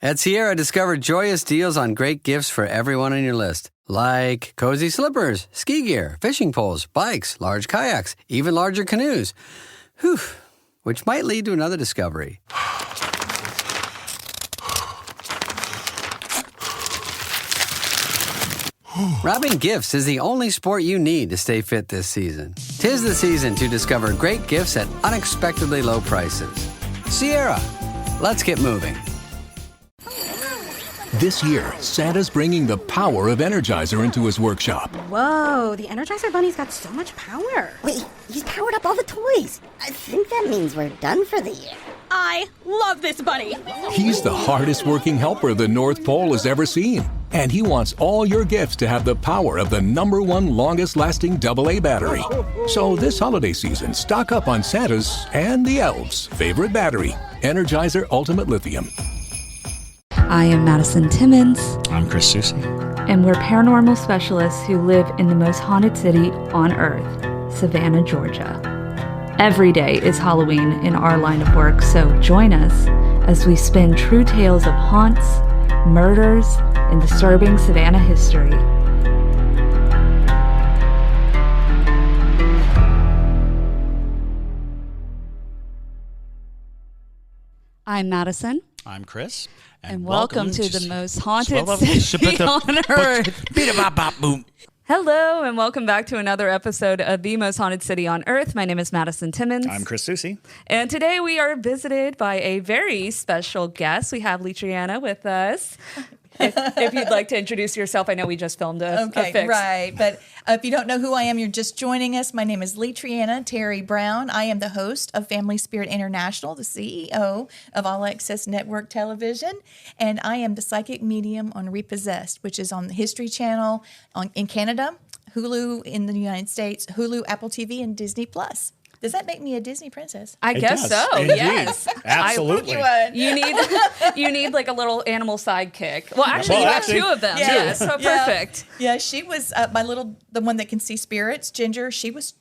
At Sierra, discover joyous deals on great gifts for everyone on your list. Like cozy slippers, ski gear, fishing poles, bikes, large kayaks, even larger canoes. Whew, which might lead to another discovery. Wrapping gifts is the only sport you need to stay fit this season. 'Tis the season to discover great gifts at unexpectedly low prices. Sierra, let's get moving. This year, Santa's bringing the power of Energizer into his workshop. Whoa, the Energizer Bunny's got so much power. Wait, he's powered up all the toys. I think that means we're done for the year. I love this bunny. He's the hardest working helper the North Pole has ever seen. And he wants all your gifts to have the power of the #1 longest lasting AA battery. So this holiday season, stock up on Santa's and the elves' favorite battery, Energizer Ultimate Lithium. I am Madison Timmons. I'm Chris Susie. And we're paranormal specialists who live in the most haunted city on earth, Savannah, Georgia. Every day is Halloween in our line of work, so join us as we spin true tales of haunts, murders, and disturbing Savannah history. I'm Madison. I'm Chris. And welcome to the most haunted city on earth. Hello, and welcome back to another episode of The Most Haunted City on Earth. My name is Madison Timmons. I'm Chris Susie. And today we are visited by a very special guest. We have Leitreanna with us. If you'd like to introduce yourself, I know we just filmed a fix. Right. But if you don't know who I am, you're just joining us. My name is Leitreanna Brown. I am the host of Family Spirit International, the CEO of All Access Network Television, and I am the psychic medium on Repossessed, which is on the History Channel in Canada, Hulu in the United States, Hulu, Apple TV, and Disney Plus. Does that make me a Disney princess? I guess so. Indeed. Yes, Absolutely. You need like a little animal sidekick. Well, actually, you have two of them. Yeah, so perfect. Yeah, she was the one that can see spirits, Ginger. She was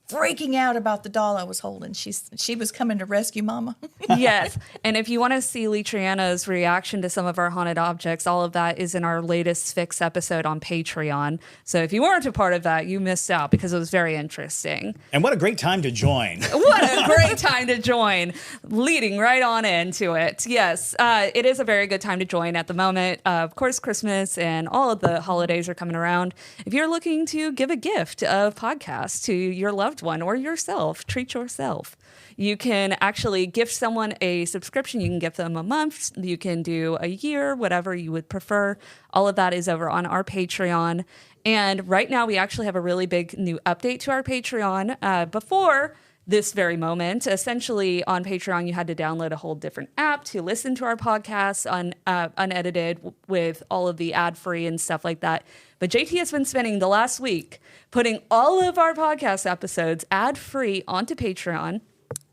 freaking out about the doll I was holding. She was coming to rescue Mama. Yes, and if you want to see Leitreanna's reaction to some of our haunted objects, all of that is in our latest Fix episode on Patreon. So if you weren't a part of that, you missed out because it was very interesting. And what a great time to join. What a great time to join, leading right on into it. Yes, it is a very good time to join at the moment. Of course, Christmas and all of the holidays are coming around. If you're looking to give a gift of podcasts to your loved one or yourself, treat yourself. You can actually gift someone a subscription. You can give them a month. You can do a year, whatever you would prefer. All of that is over on our Patreon. And right now we actually have a really big new update to our Patreon. Before this very moment, essentially on Patreon, you had to download a whole different app to listen to our podcasts unedited with all of the ad-free and stuff like that. But JT has been spending the last week putting all of our podcast episodes ad-free onto Patreon.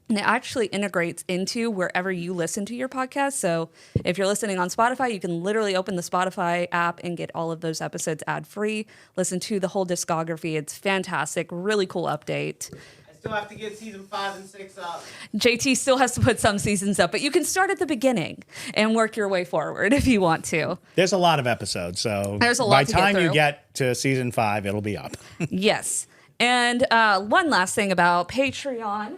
And it actually integrates into wherever you listen to your podcast. So if you're listening on Spotify, you can literally open the Spotify app and get all of those episodes ad-free. Listen to the whole discography. It's fantastic. Really cool update. Still have to get season 5 and 6 up. JT still has to put some seasons up, but you can start at the beginning and work your way forward if you want to. There's a lot of episodes, so there's a lot by to the time get you through. get to season 5, it'll be up. Yes. And one last thing about Patreon.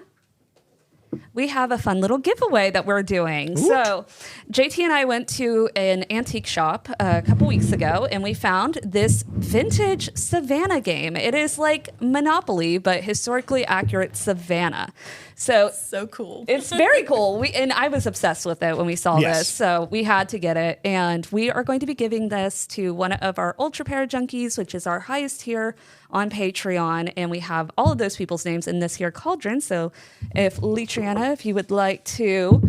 We have a fun little giveaway that we're doing. Ooh. So JT and I went to an antique shop a couple weeks ago, and we found this vintage Savannah game. It is like Monopoly, but historically accurate Savannah. So cool. It's very cool. And I was obsessed with it when we saw this, so we had to get it. And we are going to be giving this to one of our Ultra Para Junkies, which is our highest tier on Patreon. And we have all of those people's names in this here cauldron. So if Leitreanna, if you would like to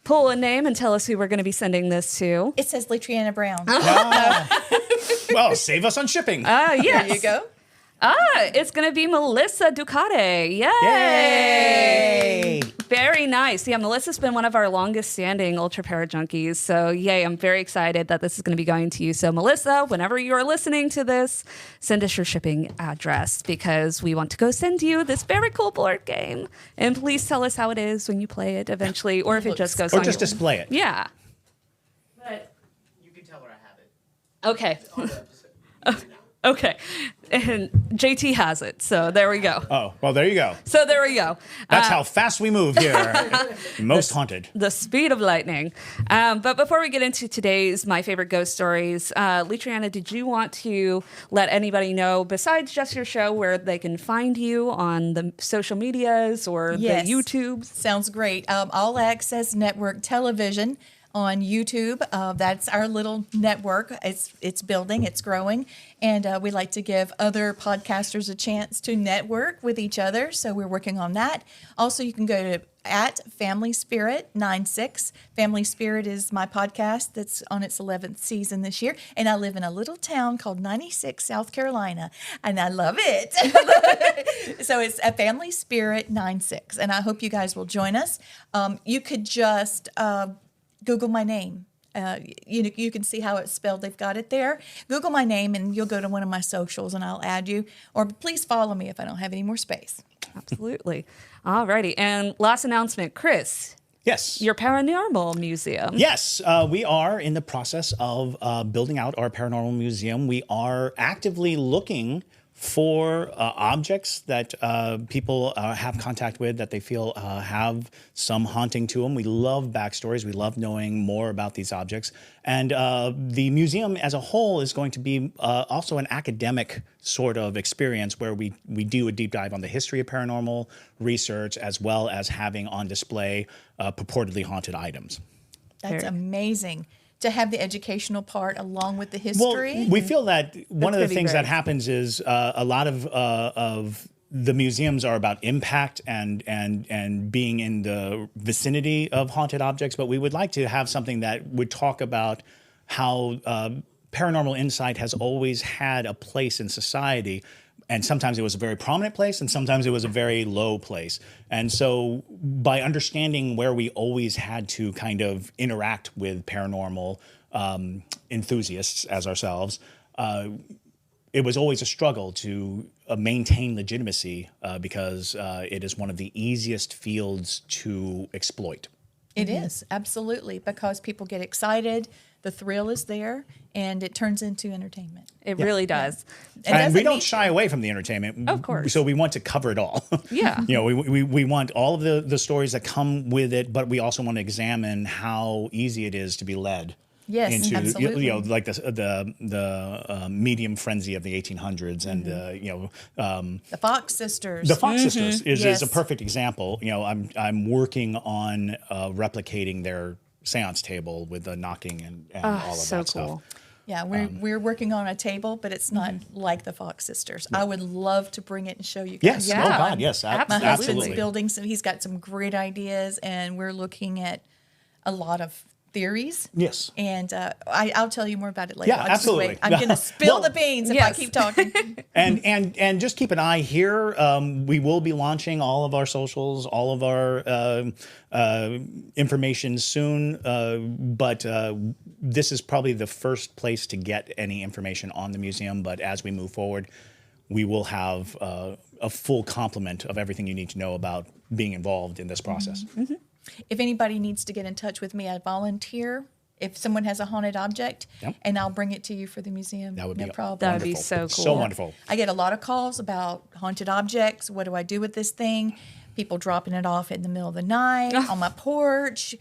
pull a name and tell us who we're going to be sending this to. It says Leitreanna Brown. Well, save us on shipping. Yes. There you go. It's going to be Melissa Ducati. Yay! Yay! Very nice. Yeah, Melissa's been one of our longest standing Ultra Para Junkies. So, yay, I'm very excited that this is going to be going to you. So, Melissa, whenever you are listening to this, send us your shipping address because we want to go send you this very cool board game. And please tell us how it is when you play it eventually, or if it just goes on. Or just display it. Yeah. Okay. Okay. And JT has it. So there we go. Oh, well, there you go. So there we go. That's how fast we move here. Most haunted. The speed of lightning. But before we get into today's My Favorite Ghost Stories, Leitreanna, did you want to let anybody know, besides just your show, where they can find you on the social medias or Yes. the YouTubes? Sounds great. All Access Network Television on YouTube. That's our little network. It's building, it's growing, and we like to give other podcasters a chance to network with each other. So we're working on that. Also, you can go to at Family Spirit 96. Family Spirit is my podcast that's on its 11th season this year, and I live in a little town called 96, South Carolina, and I love it. So it's a Family Spirit 96, and I hope you guys will join us. You could just Google my name. You can see how it's spelled. They've got it there. Google my name, and you'll go to one of my socials, and I'll add you. Or please follow me if I don't have any more space. Absolutely. All righty. And last announcement, Chris, Yes. your paranormal museum. Yes, we are in the process of building out our paranormal museum. We are actively looking for objects that people have contact with that they feel have some haunting to them. We love backstories. We love knowing more about these objects. And the museum as a whole is going to be also an academic sort of experience where we do a deep dive on the history of paranormal research, as well as having on display purportedly haunted items. That's amazing to have the educational part along with the history. Well, we feel that one of the things great. that happens is a lot of the museums are about impact and being in the vicinity of haunted objects, but we would like to have something that would talk about how paranormal insight has always had a place in society. And sometimes it was a very prominent place, and sometimes it was a very low place. And so by understanding where we always had to kind of interact with paranormal enthusiasts as ourselves, it was always a struggle to maintain legitimacy because it is one of the easiest fields to exploit. It is, absolutely, because people get excited, the thrill is there, and it turns into entertainment. It really does. And we don't shy away from the entertainment. Of course. So we want to cover it all. Yeah. You know, we want all of the stories that come with it, but we also want to examine how easy it is to be led. Yes, into absolutely. like the medium frenzy of the 1800s and The Fox Sisters. the Fox Sisters is Yes. a perfect example. You know, I'm working on replicating their seance table with the knocking and all of so that cool. stuff. Yeah, we're working on a table, but it's not like the Fox Sisters. I would love to bring it and show you guys. Yes. Yeah. Oh God. Yes. My husband's Absolutely. building some. He's got some great ideas, and we're looking at a lot of theories. Yes. And I'll tell you more about it later. Yeah, I'll just absolutely. wait. I'm going to spill Well, the beans if I yes. keep talking. And just keep an eye here. We will be launching all of our socials, all of our information soon. But this is probably the first place to get any information on the museum. But as we move forward, we will have a full complement of everything you need to know about being involved in this process. Mm-hmm. If anybody needs to get in touch with me, I volunteer. If someone has a haunted object, and I'll bring it to you for the museum. That would no be problem. That would be wonderful. so cool. So wonderful. I get a lot of calls about haunted objects. What do I do with this thing? People dropping it off in the middle of the night on my porch.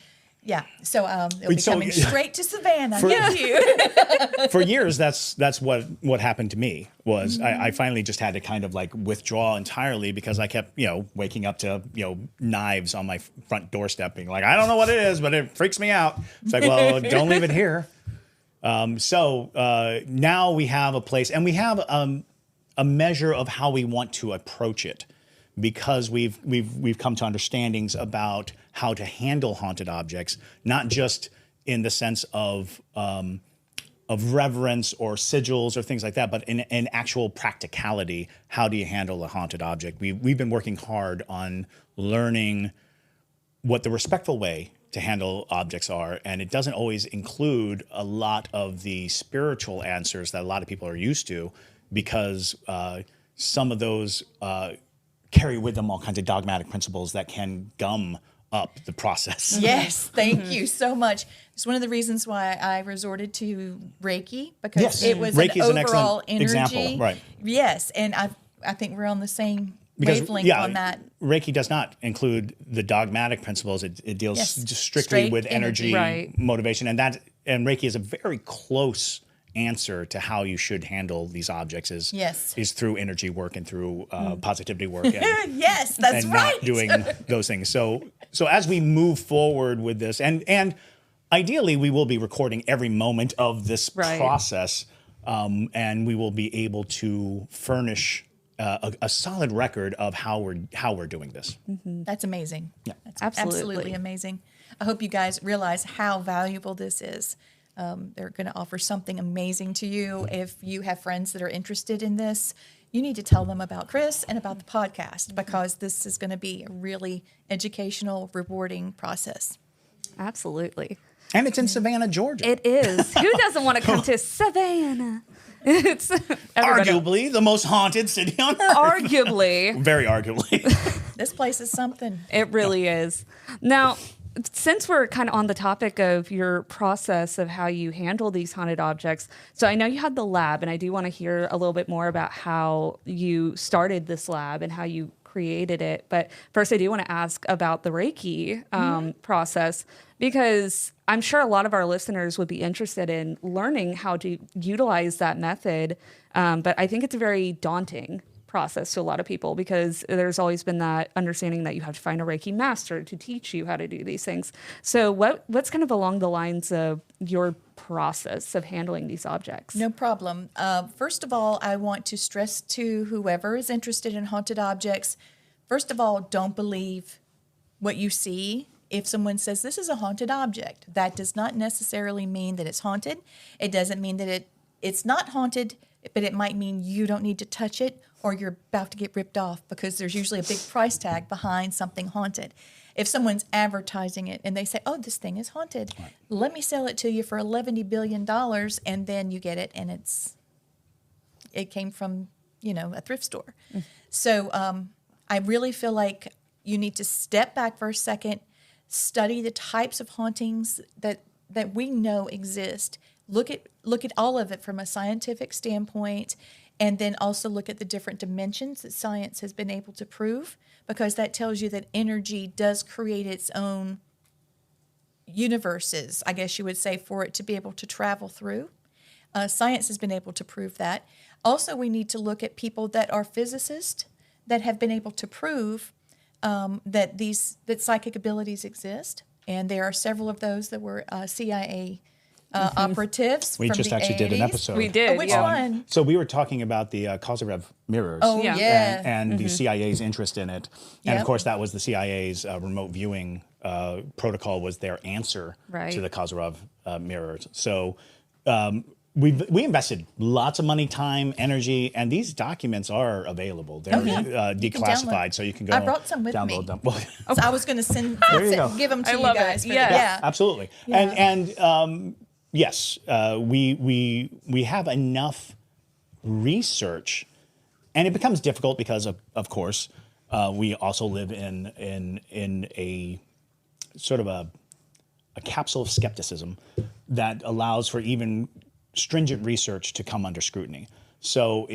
Yeah, so it'll be So- coming straight to Savannah. For- Thank you. For years, that's what happened to me was I finally just had to kind of like withdraw entirely because I kept, waking up to, knives on my front doorstep being like, I don't know what it is, but it freaks me out. It's like, well, don't leave it here. So now we have a place and we have a measure of how we want to approach it because we've come to understandings about how to handle haunted objects, not just in the sense of reverence or sigils or things like that, but in actual practicality, how do you handle a haunted object? We've been working hard on learning what the respectful way to handle objects are, and it doesn't always include a lot of the spiritual answers that a lot of people are used to, because some of those carry with them all kinds of dogmatic principles that can gum up the process. Yes, thank you so much. It's one of the reasons why I resorted to Reiki, because it was Reiki is an an overall excellent energy. example, right. Yes, and I think we're on the same wavelength on that. Reiki does not include the dogmatic principles. It deals just strictly Straight with energy, Right. motivation, and Reiki is a very close answer to how you should handle these objects is through energy work and through positivity work. And, Yes, that's and right. not doing those things. So as we move forward with this, and ideally we will be recording every moment of this Right. process, and we will be able to furnish a solid record of how we're doing this. That's amazing. Yeah. That's Absolutely. absolutely amazing. I hope you guys realize how valuable this is. They're going to offer something amazing to you. If you have friends that are interested in this, you need to tell them about Chris and about the podcast, because this is going to be a really educational, rewarding process. Absolutely. And it's in Savannah, Georgia. It is. Who doesn't want to come to Savannah? It's everybody- Arguably the most haunted city on earth. Arguably. Very arguably. This place is something. It really is. Now, since we're kind of on the topic of your process of how you handle these haunted objects, so I know you had the lab, and I do want to hear a little bit more about how you started this lab and how you created it. But first, I do want to ask about the Reiki process, because I'm sure a lot of our listeners would be interested in learning how to utilize that method. But I think it's a very daunting process to a lot of people, because there's always been that understanding that you have to find a Reiki master to teach you how to do these things. So what's kind of along the lines of your process of handling these objects? No problem. First of all, I want to stress to whoever is interested in haunted objects, first of all, don't believe what you see. If someone says this is a haunted object, that does not necessarily mean that it's haunted. It doesn't mean that it's not haunted, but it might mean you don't need to touch it, or you're about to get ripped off, because there's usually a big price tag behind something haunted. If someone's advertising it and they say, oh, this thing is haunted, let me sell it to you for $11 billion, and then you get it and it came from, a thrift store. So I really feel like you need to step back for a second, study the types of hauntings that we know exist. Look at all of it from a scientific standpoint, and then also look at the different dimensions that science has been able to prove, because that tells you that energy does create its own universes, I guess you would say, for it to be able to travel through. Science has been able to prove that. Also, we need to look at people that are physicists that have been able to prove that psychic abilities exist, and there are several of those that were CIA operatives. We from just the actually did an 80s. episode. We did. Oh, which one? So we were talking about the Kozarev mirrors. Oh, Yeah. yeah. And the CIA's interest in it. And Yep. of course, that was the CIA's remote viewing protocol was their answer Right. to the Kozarev mirrors. So we invested lots of money, time, energy, and these documents are available. They're You can declassified, download. so you can go I brought some with download me. them. Well, So I was going to you go. give them to I you love guys. it. For Yeah. yeah. absolutely. Yeah. And yes, we have enough research, and it becomes difficult because of course we also live in a sort of a capsule of skepticism that allows for even stringent research to come under scrutiny. So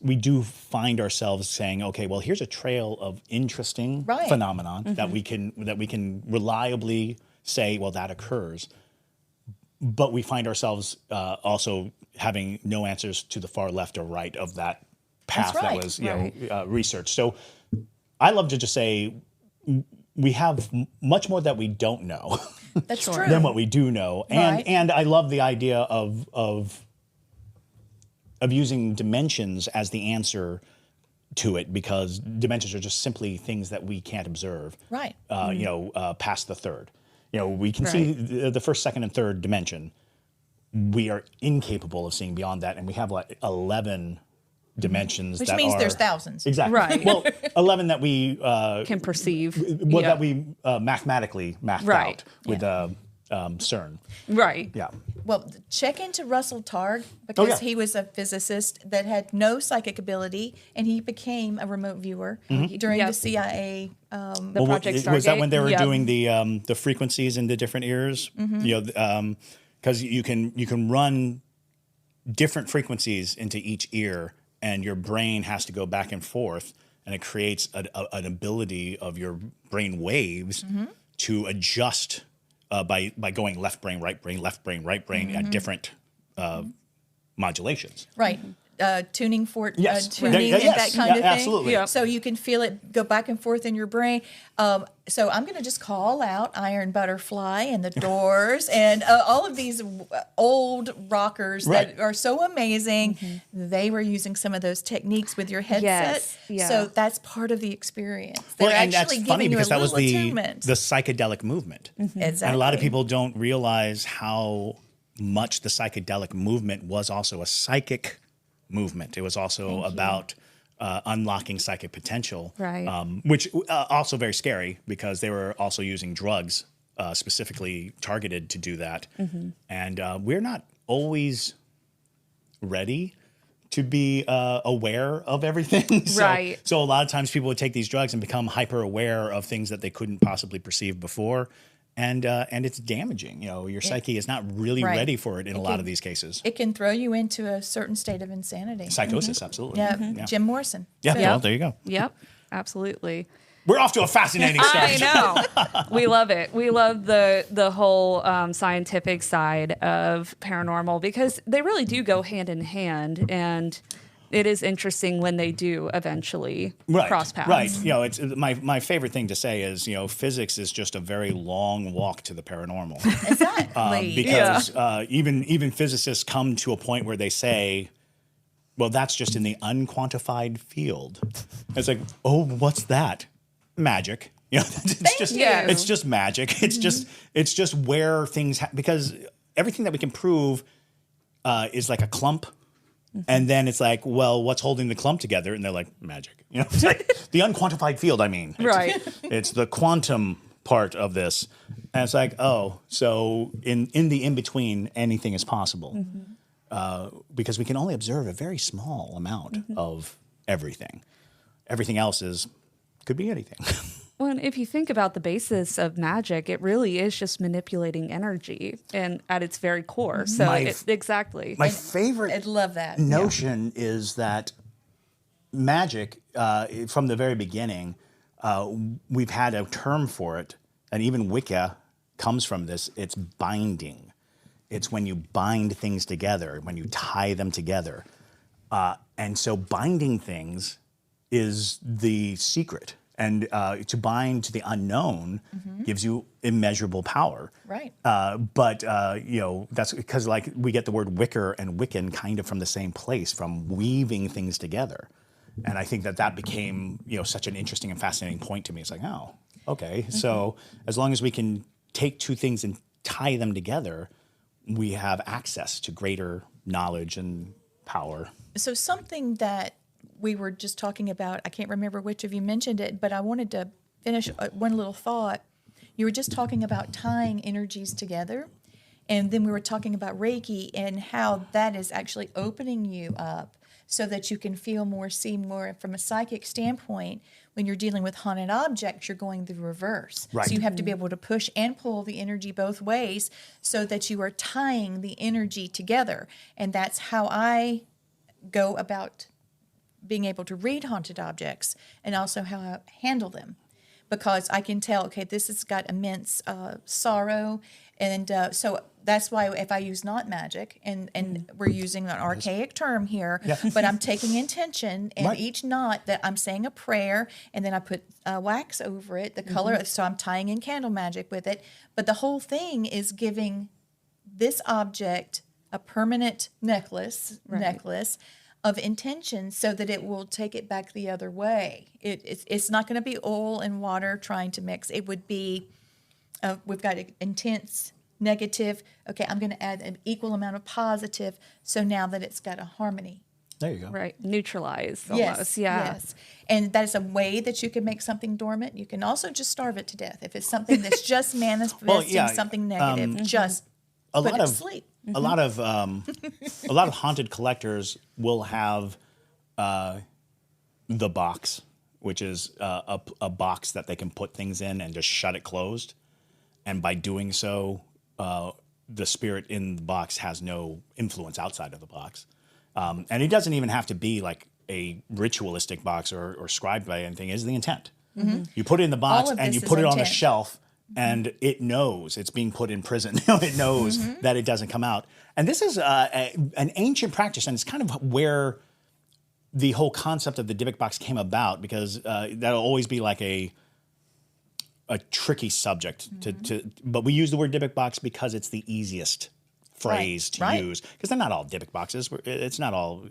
we do find ourselves saying, okay, well, here's a trail of interesting Right. phenomenon that we can reliably say, well, that occurs. But we find ourselves also having no answers to the far left or right of that path That's right. that was researched. So I love to just say we have much more that we don't know That's true. than what we do know, and Right. and I love the idea of using dimensions as the answer to it, because dimensions are just simply things that we can't observe. Right. Past the third. We can see the first, second, and third dimension. We are incapable of seeing beyond that, and we have like 11 dimensions. Which that means are, there's thousands. Exactly. Right. Well, 11 that we Can perceive. well, Yeah. that we mathematically mapped Right. out with CERN. Right. Yeah. Well, check into Russell Targ because yeah. he was a physicist that had no psychic ability, and he became a remote viewer during the CIA. The Project Stargate. Was that when they were Yep. doing the frequencies in the different ears? Because you can run different frequencies into each ear, and your brain has to go back and forth, and it creates an ability of your brain waves to adjust by going left brain, right brain, left brain, right brain at different modulations. Right. Tuning fork, Yes. tuning Yes. and that kind of thing. Absolutely. Yeah. So you can feel it go back and forth in your brain. So I'm going to just call out Iron Butterfly and the Doors and all of these old rockers that are so amazing. They were using some of those techniques with your headset. Yes. Yeah. So that's part of the experience. They're And actually that's funny giving you a because that was little the attunement. psychedelic movement. Exactly. And a lot of people don't realize how much the psychedelic movement was also a psychic movement. It was also about unlocking psychic potential, Right. Which also very scary because they were also using drugs specifically targeted to do that. And we're not always ready to be aware of everything. Right. So a lot of times people would take these drugs and become hyper aware of things that they couldn't possibly perceive before. And it's damaging. Your psyche is not really ready for it in a lot of these cases. It can throw you into a certain state of insanity. Psychosis, absolutely. Yeah, Jim Morrison. Yeah, So- well, there you go. Yep. Absolutely. We're off to a fascinating start. I know. We love it. We love the whole scientific side of paranormal because they really do go hand in hand, and it is interesting when they do eventually cross paths. Right. It's my favorite thing to say is, physics is just a very long walk to the paranormal. Exactly. Because even physicists come to a point where they say, well, that's just in the unquantified field. It's like, oh, what's that? Magic. It's just magic. It's just where things because everything that we can prove is like a clump. And then it's like, well, what's holding the clump together? And they're like, magic. It's like the unquantified field, I mean. Right. It's the quantum part of this. And it's like, oh, so in the in-between, anything is possible. Because we can only observe a very small amount of everything. Everything else could be anything. Well, and if you think about the basis of magic, it really is just manipulating energy and at its very core. So exactly. My favorite I'd love that. notion is that magic, from the very beginning, we've had a term for it, and even Wicca comes from this. It's binding. It's when you bind things together, when you tie them together. And so binding things is the secret. And to bind to the unknown gives you immeasurable power. Right. But that's because we get the word wicker and Wiccan kind of from the same place, from weaving things together. And I think that became such an interesting and fascinating point to me. It's like, oh, okay. So as long as we can take two things and tie them together, we have access to greater knowledge and power. So something that we were just talking about, I can't remember which of you mentioned it, but I wanted to finish one little thought. You were just talking about tying energies together, and then we were talking about Reiki and how that is actually opening you up so that you can feel more, see more. From a psychic standpoint, when you're dealing with haunted objects, you're going the reverse. Right. So you have to be able to push and pull the energy both ways so that you are tying the energy together. And that's how I go about being able to read haunted objects and also how I handle them, because I can tell, okay, this has got immense sorrow. And so that's why if I use not magic, and we're using an archaic term here, but I'm taking intention, and each knot that I'm saying a prayer, and then I put wax over it, the color, so I'm tying in candle magic with it. But the whole thing is giving this object a permanent necklace of intention so that it will take it back the other way. It's not going to be oil and water trying to mix. It would be, we've got intense negative. Okay, I'm going to add an equal amount of positive. So now that it's got a harmony. There you go. Right. Neutralize almost. Yes. And that is a way that you can make something dormant. You can also just starve it to death. If it's something that's just manifesting something negative, just a put lot it of to sleep. a lot of a lot of haunted collectors will have the box, which is a box that they can put things in and just shut it closed. And by doing so, the spirit in the box has no influence outside of the box. And it doesn't even have to be like a ritualistic box or scribed by anything. It's the intent. You put it in the box All of and this you is put it on the intent. shelf, and it knows it's being put in prison. It knows that it doesn't come out. And this is an ancient practice, and it's kind of where the whole concept of the Dybbuk box came about, because that'll always be like a tricky subject but we use the word Dybbuk box because it's the easiest phrase to use, because they're not all Dybbuk boxes. It's not all,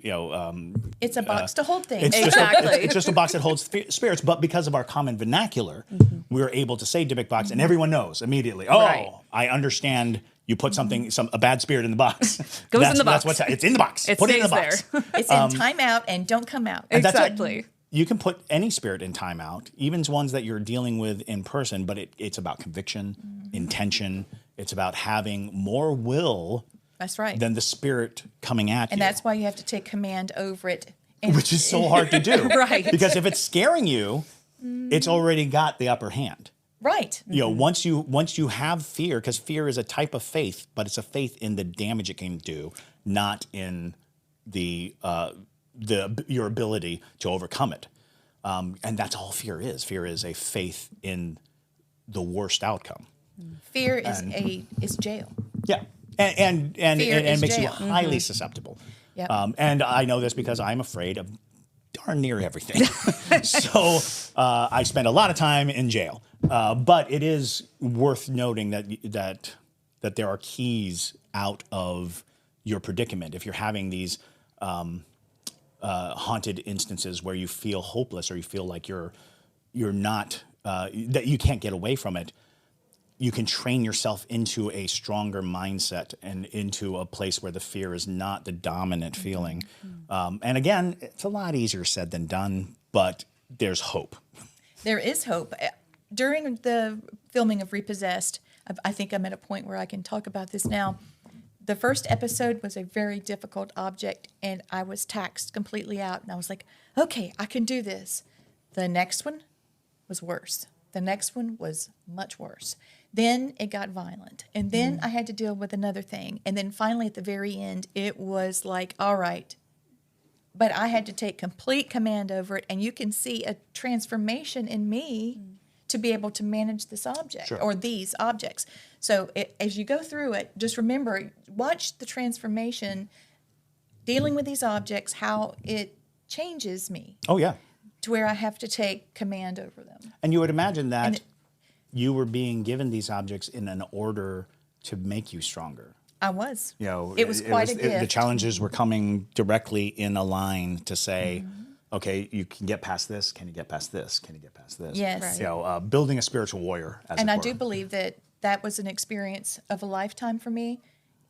It's a box to hold things. it's just a box that holds spirits, but because of our common vernacular, we're able to say Dybbuk box, and everyone knows immediately. Oh, Right. I understand. You put something, a bad spirit in the box. Goes in the box. It's in the box. It Put it in the stays box. there. It's in timeout and don't come out. And that's it. Exactly. You can put any spirit in timeout, even ones that you're dealing with in person, but it's about conviction, intention. It's about having more will That's right. than the spirit coming at And you. that's why you have to take command over it. And Which is so hard to do. Right. Because if it's scaring you, it's already got the upper hand. right. You know, once you have fear, because fear is a type of faith, but it's a faith in the damage it can do, not in your ability to overcome it. And that's all fear is. Fear is a faith in the worst outcome. Fear is jail. Yeah, and Fear is makes you jail. highly susceptible. Yep. And I know this because I'm afraid of darn near everything. So I spend a lot of time in jail. But it is worth noting that there are keys out of your predicament. If you're having these haunted instances where you feel hopeless, or you feel like you're not that you can't get away from it, you can train yourself into a stronger mindset and into a place where the fear is not the dominant feeling. And again, it's a lot easier said than done, but there's hope. There is hope. During the filming of Repossessed, I think I'm at a point where I can talk about this now. The first episode was a very difficult object, and I was taxed completely out. And I was like, okay, I can do this. The next one was worse. The next one was much worse. Then it got violent. And then I had to deal with another thing. And then finally at the very end, it was like, all right. But I had to take complete command over it. And you can see a transformation in me to be able to manage this object or these objects. So as you go through it, just remember, watch the transformation, dealing with these objects, how it changes me Oh, yeah. to where I have to take command over them. And you would imagine that And you were being given these objects in an order to make you stronger. I was. You know, It was quite a gift. The challenges were coming directly in a line to say, okay, you can get past this. Can you get past this? Can you get past this? Yes. Right. You know, building a spiritual warrior, as And it I were. do believe that was an experience of a lifetime for me,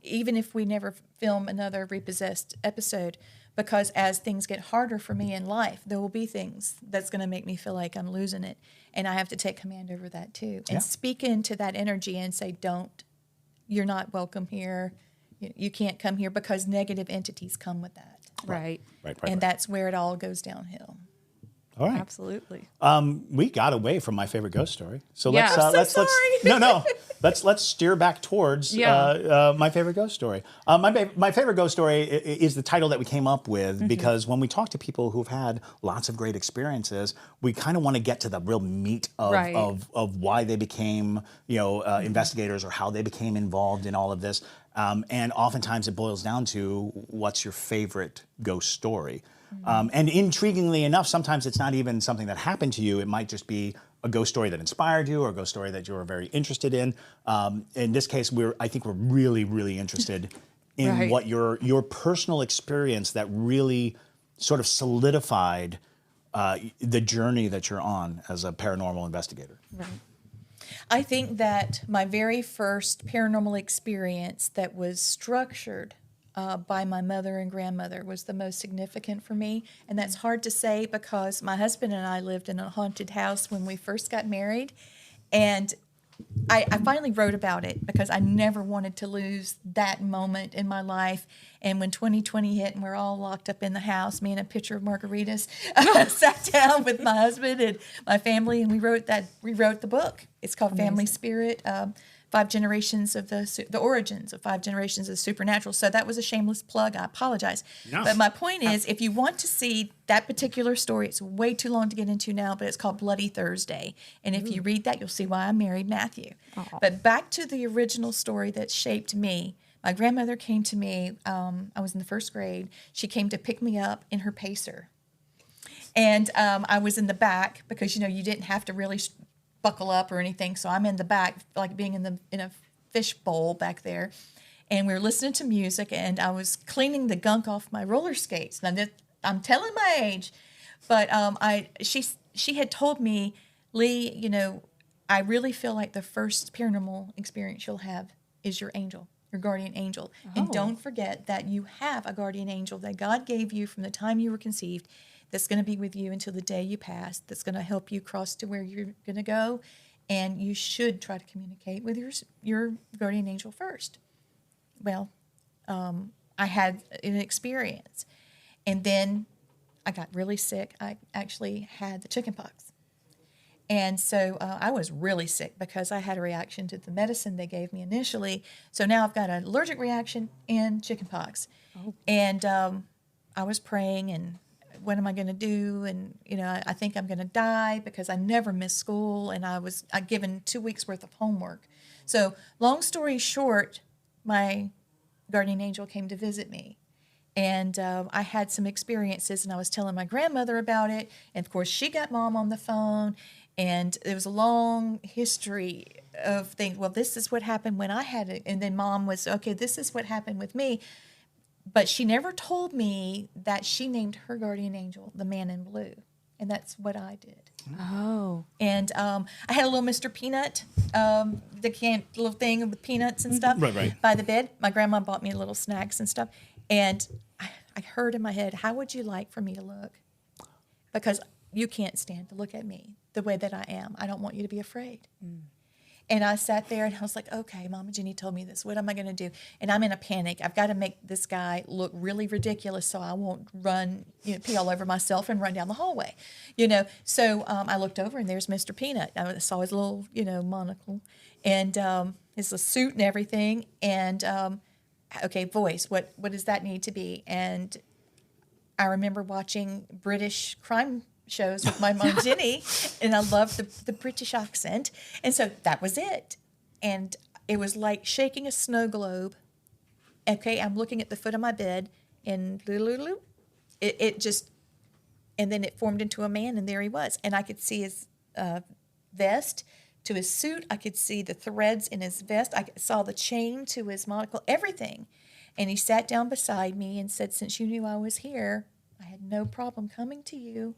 even if we never film another Repossessed episode, because as things get harder for me in life, there will be things that's going to make me feel like I'm losing it. And I have to take command over that too. And speak into that energy and say, you're not welcome here. You can't come here, because negative entities come with that. Right. And that's where it all goes downhill. All right. Absolutely. We got away from my favorite ghost story, so Yeah. let's let's steer back towards my favorite ghost story. My favorite ghost story is the title that we came up with because when we talk to people who've had lots of great experiences, we kind of want to get to the real meat of why they became investigators, or how they became involved in all of this. And oftentimes it boils down to, what's your favorite ghost story? And intriguingly enough, sometimes it's not even something that happened to you. It might just be a ghost story that inspired you, or a ghost story that you were very interested in. In this case, I think we're really, really interested in what your personal experience that really sort of solidified the journey that you're on as a paranormal investigator. Right. I think that my very first paranormal experience that was structured by my mother and grandmother was the most significant for me. And that's hard to say, because my husband and I lived in a haunted house when we first got married. And I finally wrote about it because I never wanted to lose that moment in my life. And when 2020 hit and we're all locked up in the house, me and a pitcher of margaritas, sat down with my husband and my family, and we wrote the book. It's called Family Spirit, 5 Generations of the Origins of 5 Generations of the Supernatural. So that was a shameless plug. I apologize. No. But my point is, if you want to see that particular story, it's way too long to get into now, but it's called Bloody Thursday. And if you read that, you'll see why I married Matthew. But back to the original story that shaped me. My grandmother came to me. I was in the 1st grade. She came to pick me up in her Pacer. And I was in the back because, you didn't have to really buckle up or anything. So I'm in the back, like being in a fish bowl back there. And we were listening to music, and I was cleaning the gunk off my roller skates. Now, I'm telling my age, but she had told me, Lee, I really feel like the first paranormal experience you'll have is your angel, your guardian angel. And don't forget that you have a guardian angel that God gave you from the time you were conceived, that's going to be with you until the day you pass, that's going to help you cross to where you're going to go. And you should try to communicate with your guardian angel first. Well, I had an experience. And then I got really sick. I actually had the chickenpox. And so I was really sick because I had a reaction to the medicine they gave me initially. So now I've got an allergic reaction and chickenpox. And I was praying, and what am I going to do? And, I think I'm going to die because I never missed school, and I given 2 weeks worth of homework. So long story short, my guardian angel came to visit me. And I had some experiences, and I was telling my grandmother about it. And, of course, she got Mom on the phone. And there was a long history of things. Well, this is what happened when I had it. And then Mom was, okay, this is what happened with me. But she never told me that she named her guardian angel the Man in Blue. And that's what I did. Oh. And I had a little Mr. Peanut, the little thing with peanuts and stuff by the bed. My grandma bought me little snacks and stuff. And I heard in my head, how would you like for me to look? Because you can't stand to look at me the way that I am. I don't want you to be afraid. And I sat there and I was like, okay, Mama Jenny told me this. What am I going to do? And I'm in a panic. I've got to make this guy look really ridiculous so I won't pee all over myself and run down the hallway. So I looked over and there's Mr. Peanut. I saw his little, monocle and his little suit and everything. And, okay, voice, what does that need to be? And I remember watching British crime shows with my mom Jenny, and I loved the British accent, and so that was it. And it was like shaking a snow globe. Okay, I'm looking at the foot of my bed, and it just, and then it formed into a man, and there he was, and I could see his vest to his suit. I could see the threads in his vest. I saw the chain to his monocle, everything. And he sat down beside me and said, since you knew I was here, I had no problem coming to you.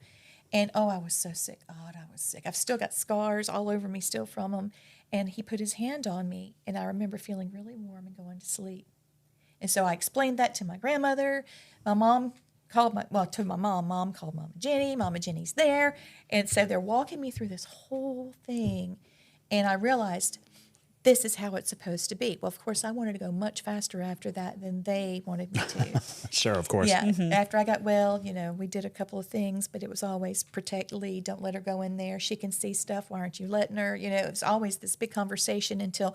And, I was so sick. God, I was sick. I've still got scars all over me still from him. And he put his hand on me, and I remember feeling really warm and going to sleep. And so I explained that to my grandmother. My mom called to my mom. Mom called Mama Jenny. Mama Jenny's there. And so they're walking me through this whole thing. And I realized this is how it's supposed to be. Well, of course, I wanted to go much faster after that than they wanted me to. Sure, of course. Yeah, after I got well, we did a couple of things, but it was always protect Lee, don't let her go in there. She can see stuff, why aren't you letting her? It was always this big conversation until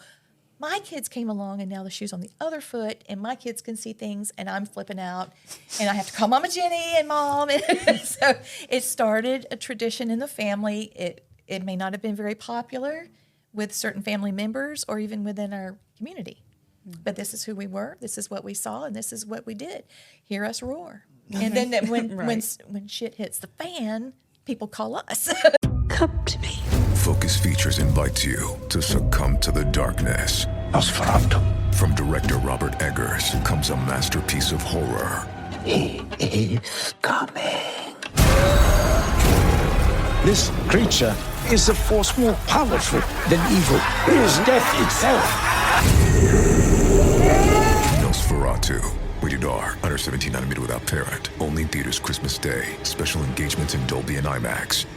my kids came along, and now the shoe's on the other foot, and my kids can see things, and I'm flipping out, and I have to call Mama Jenny and Mom. And so it started a tradition in the family. It may not have been very popular with certain family members or even within our community. But this is who we were, this is what we saw, and this is what we did. Hear us roar. And then when shit hits the fan, people call us. Come to me. Focus Features invites you to succumb to the darkness. Nosferatu. From director Robert Eggers comes a masterpiece of horror. He is coming. This creature is a force more powerful than evil. It is death itself. Nosferatu. Rated R. Under 17 without parent. Only in theaters Christmas Day. Special engagements in Dolby and IMAX.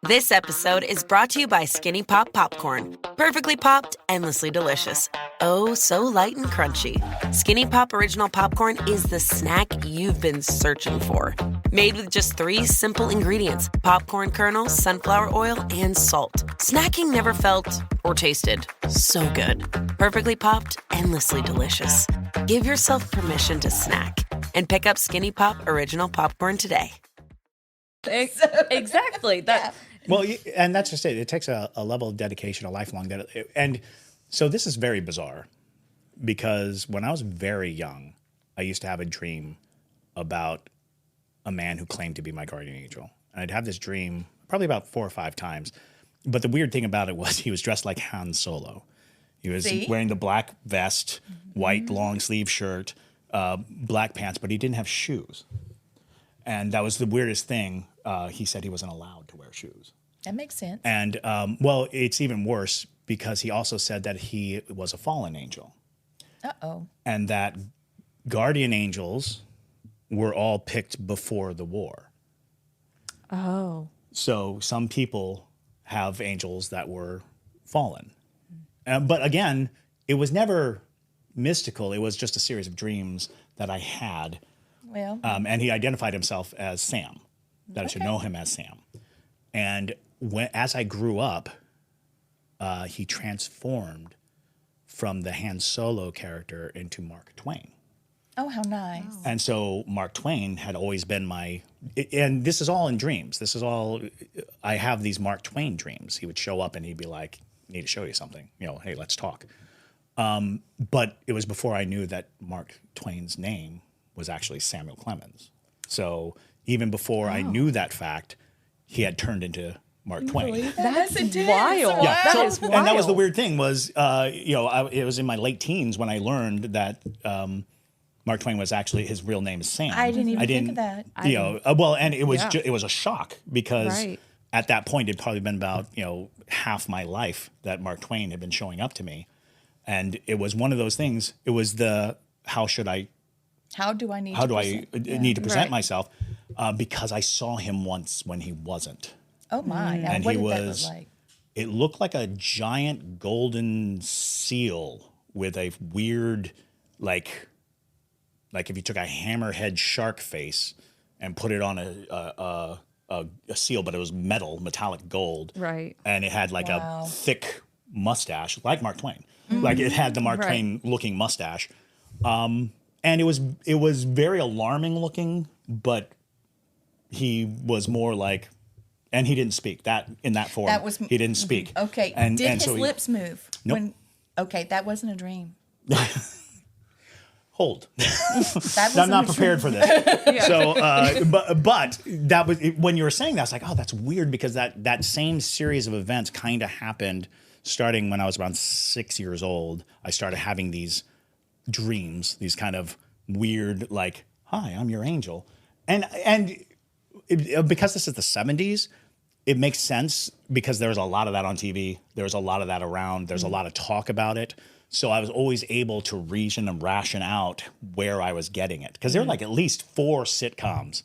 This episode is brought to you by Skinny Pop Popcorn. Perfectly popped, endlessly delicious. Oh, so light and crunchy. Skinny Pop Original Popcorn is the snack you've been searching for. Made with just 3 simple ingredients: popcorn kernels, sunflower oil, and salt. Snacking never felt or tasted so good. Perfectly popped, endlessly delicious. Give yourself permission to snack and pick up Skinny Pop Original Popcorn today. Exactly. That. Well, and that's just it. It takes a level of dedication, a lifelong dedication. And so this is very bizarre because when I was very young, I used to have a dream about a man who claimed to be my guardian angel. And I'd have this dream probably about 4 or 5 times. But the weird thing about it was he was dressed like Han Solo. He was wearing the black vest, white long sleeve shirt, black pants, but he didn't have shoes. And that was the weirdest thing. He said he wasn't allowed to wear shoes. That makes sense. And, well, it's even worse because he also said that he was a fallen angel. Uh-oh. And that guardian angels were all picked before the war. Oh. So some people have angels that were fallen. But again, it was never mystical. It was just a series of dreams that I had. Well. And he identified himself as Sam, that I should know him as Sam. And as I grew up, he transformed from the Han Solo character into Mark Twain. Oh, how nice. And so Mark Twain had always been and this is all in dreams. This is all, I have these Mark Twain dreams. He would show up and he'd be like, I need to show you something. Hey, let's talk. But it was before I knew that Mark Twain's name was actually Samuel Clemens. So even before I knew that fact, he had turned into Mark Twain. That's wild. Yeah. That is wild. And that was the weird thing was, it was in my late teens when I learned that Mark Twain was actually, his real name is Sam. I didn't even think of that. And it was it was a shock because Right. at that point it'd probably been about half my life that Mark Twain had been showing up to me, and it was one of those things. It was how do I need to present myself? Because I saw him once when he wasn't. Oh my! Now, And what he did that was. look like? It looked like a giant golden seal with a weird, like if you took a hammerhead shark face and put it on a seal, but it was metallic gold. Right. And it had like a thick mustache, like Mark Twain. Like it had the Mark Twain looking mustache. And it was very alarming looking, but he was more like, and he didn't speak in that form. He didn't speak. Okay. And did his so lips move? Nope. Okay, that wasn't a dream. Hold. That I'm not wasn't a prepared for dream. this. So, but that was when you were saying that, I was like, oh, that's weird because that same series of events kind of happened starting when I was around 6 years old. I started having these dreams, these kind of weird, like, hi, I'm your angel. Because this is the 70s, it makes sense because there was a lot of that on TV. There was a lot of that around. There's a lot of talk about it. So I was always able to reason and ration out where I was getting it. Because there were like at least 4 sitcoms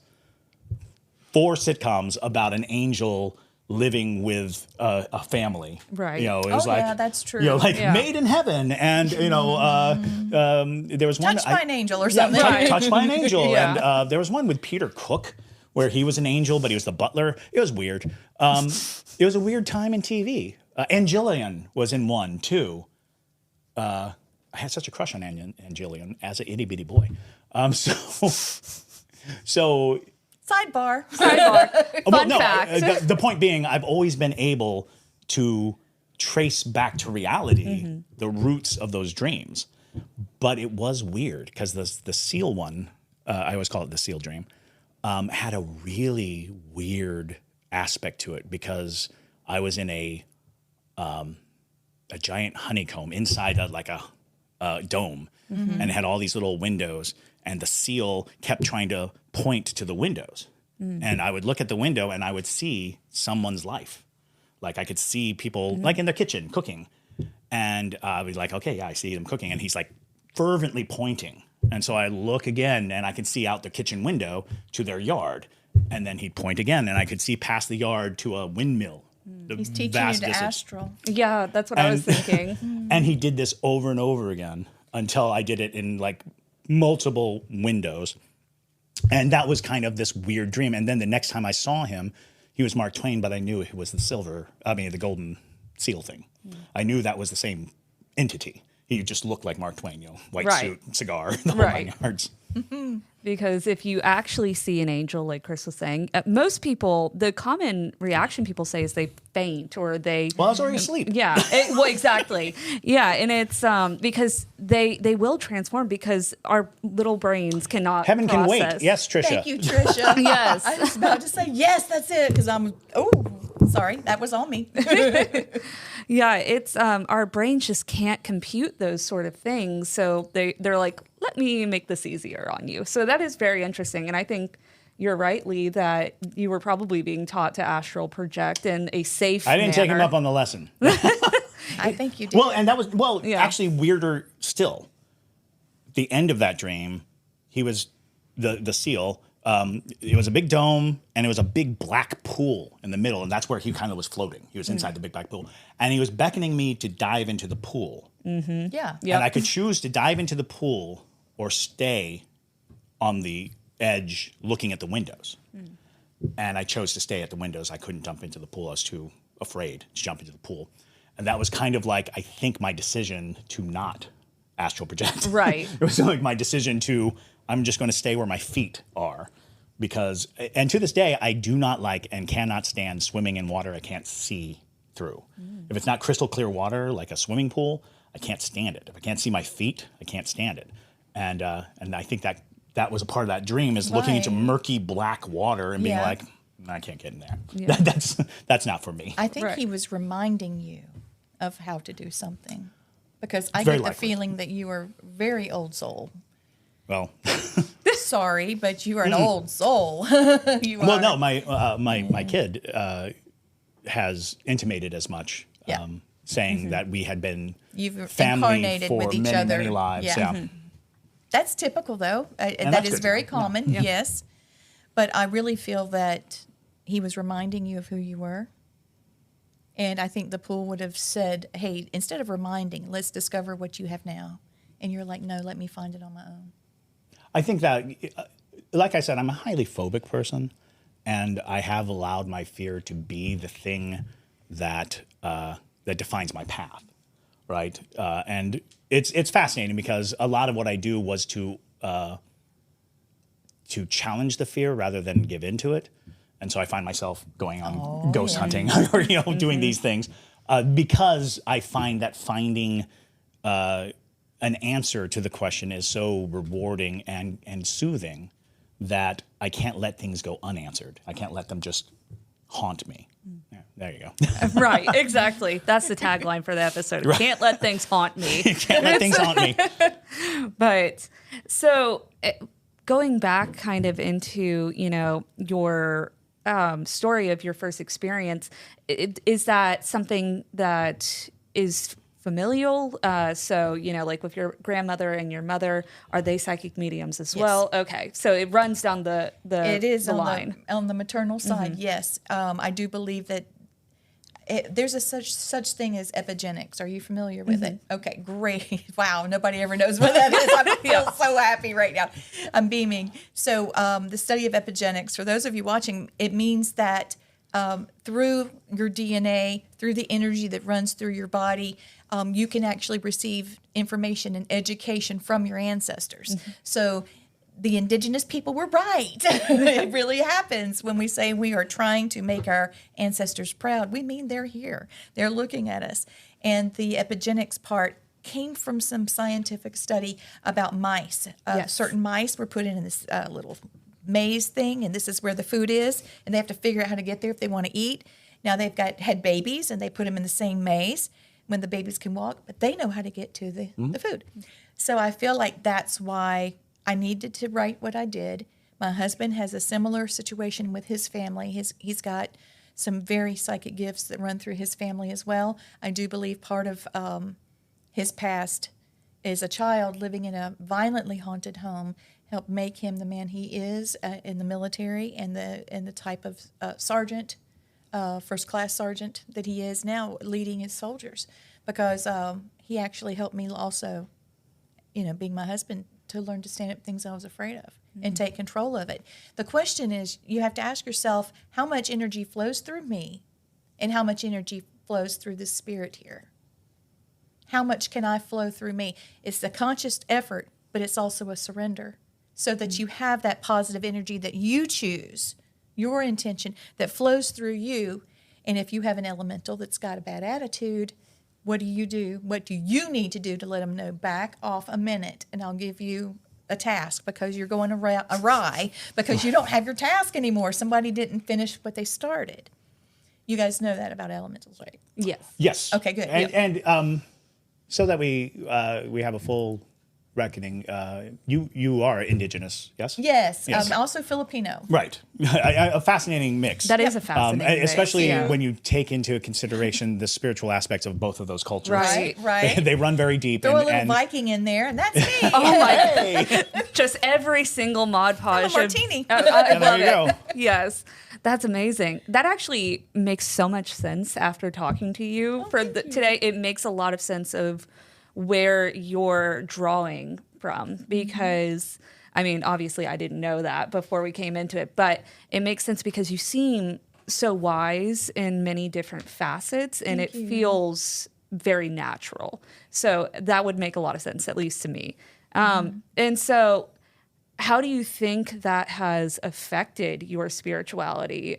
about an angel living with a family. Right. It was yeah, that's true. Made in heaven. And, there was one. Touched by an angel or something. Touched by an angel. Yeah. And there was one with Peter Cook where he was an angel, but he was the butler. It was weird. It was a weird time in TV. Angelion was in one, too. I had such a crush on Angelion as an itty-bitty boy. So Sidebar. Fun fact. The point being, I've always been able to trace back to reality the roots of those dreams. But it was weird because the seal one, I always call it the seal dream, had a really weird aspect to it because I was in a giant honeycomb inside a dome and had all these little windows, and the seal kept trying to point to the windows. And I would look at the window and I would see someone's life. Like I could see people like in the kitchen cooking, and I was like, okay, yeah, I see them cooking. And he's like fervently pointing. And so I look again and I can see out the kitchen window to their yard. And then he'd point again, and I could see past the yard to a windmill. He's teaching you to astral. Yeah, that's what I was thinking. And he did this over and over again until I did it in like multiple windows. And that was kind of this weird dream. And then the next time I saw him, he was Mark Twain, but I knew it was the golden seal thing. I knew that was the same entity. He just looked like Mark Twain, white suit, cigar, the whole 9 yards. Because if you actually see an angel, like Chris was saying, most people, the common reaction people say is they faint or they... Well, I was already asleep. Yeah, well, exactly. Yeah, and it's because they will transform because our little brains cannot Heaven process. can wait. Yes, Trisha. Thank you, Trisha. Yes. I was about to say, yes, that's it, because sorry, that was on me. Yeah, it's our brains just can't compute those sort of things. So they're like, let me make this easier on you. So that is very interesting. And I think you're right, Lee, that you were probably being taught to astral project in a safe I didn't take him manner. up on the lesson. I think you did. Well, and that was, actually weirder still. The end of that dream, he was the seal. It was a big dome, and it was a big black pool in the middle, and that's where he kind of was floating. He was inside the big black pool, and he was beckoning me to dive into the pool. Mm-hmm. Yeah. And I could choose to dive into the pool or stay on the edge looking at the windows. And I chose to stay at the windows. I couldn't jump into the pool. I was too afraid to jump into the pool. And that was kind of like, I think, my decision to not astral project. Right. It was like my decision to, I'm just going to stay where my feet are. Because, and to this day, I do not like and cannot stand swimming in water I can't see through. If it's not crystal clear water, like a swimming pool, I can't stand it. If I can't see my feet, I can't stand it. And I think that was a part of that dream, is looking into murky black water and being like, I can't get in there. Yeah. That's not for me. I think he was reminding you of how to do something, because I Very get the likely. feeling that you are very old soul. Well, sorry, but you are an old soul. Well, no, my kid has intimated as much, saying that we had been You've family incarnated for with each many, other. many lives. Yeah. That's typical, though. That that's is good very to know. common, yes. But I really feel that he was reminding you of who you were. And I think the pool would have said, hey, instead of reminding, let's discover what you have now. And you're like, no, let me find it on my own. I think that, like I said, I'm a highly phobic person, and I have allowed my fear to be the thing that that defines my path, right? And it's fascinating, because a lot of what I do was to challenge the fear rather than give into it, and so I find myself going on ghost hunting or doing these things because I find that finding an answer to the question is so rewarding and soothing that I can't let things go unanswered. I can't let them just haunt me. Yeah, there you go. Right, exactly. That's the tagline for the episode. Right. Can't let things haunt me. Can't let things haunt me. But so going back kind of into, your story of your first experience, is that something that is familial? So, like with your grandmother and your mother, are they psychic mediums as well? Okay. So it runs down the It is the line. On the maternal side, yes. I do believe that there's a such thing as epigenetics. Are you familiar with it? Okay, great. Wow, nobody ever knows what that is. I feel so happy right now. I'm beaming. So the study of epigenetics, for those of you watching, it means that through your DNA, through the energy that runs through your body, you can actually receive information and education from your ancestors. So the indigenous people were right. It really happens when we say we are trying to make our ancestors proud. We mean they're here. They're looking at us. And the epigenetics part came from some scientific study about mice. Certain mice were put in this little maze thing, and this is where the food is, and they have to figure out how to get there if they want to eat. Now they've had babies, and they put them in the same maze when the babies can walk, but they know how to get to the food. So I feel like that's why I needed to write what I did. My husband has a similar situation with his family. He's got some very psychic gifts that run through his family as well. I do believe part of his past is a child living in a violently haunted home helped make him the man he is in the military and the type of sergeant, first class sergeant that he is now, leading his soldiers, because he actually helped me also, being my husband, to learn to stand up things I was afraid of and take control of it. The question is, you have to ask yourself, how much energy flows through me and how much energy flows through the spirit here? How much can I flow through me? It's a conscious effort, but it's also a surrender, so that you have that positive energy that you choose, your intention, that flows through you. And if you have an elemental that's got a bad attitude, what do you do? What do you need to do to let them know, back off a minute, and I'll give you a task, because you're going awry because you don't have your task anymore. Somebody didn't finish what they started. You guys know that about elementals, right? Yes. Okay, good. And so that we have a full reckoning, you are indigenous, yes? Yes. Also Filipino. Right. A fascinating mix. That is a fascinating mix. Especially when you take into consideration the spiritual aspects of both of those cultures. Right. They run very deep. Throw a little Viking in there, and that's me. Oh my God. Just every single Mod Podge. Martini. I love there you go. Yes. That's amazing. That actually makes so much sense after talking to you today. It makes a lot of sense of where you're drawing from, because I mean, obviously I didn't know that before we came into it, but it makes sense because you seem so wise in many different facets, and it feels very natural. So that would make a lot of sense, at least to me. And so how do you think that has affected your spirituality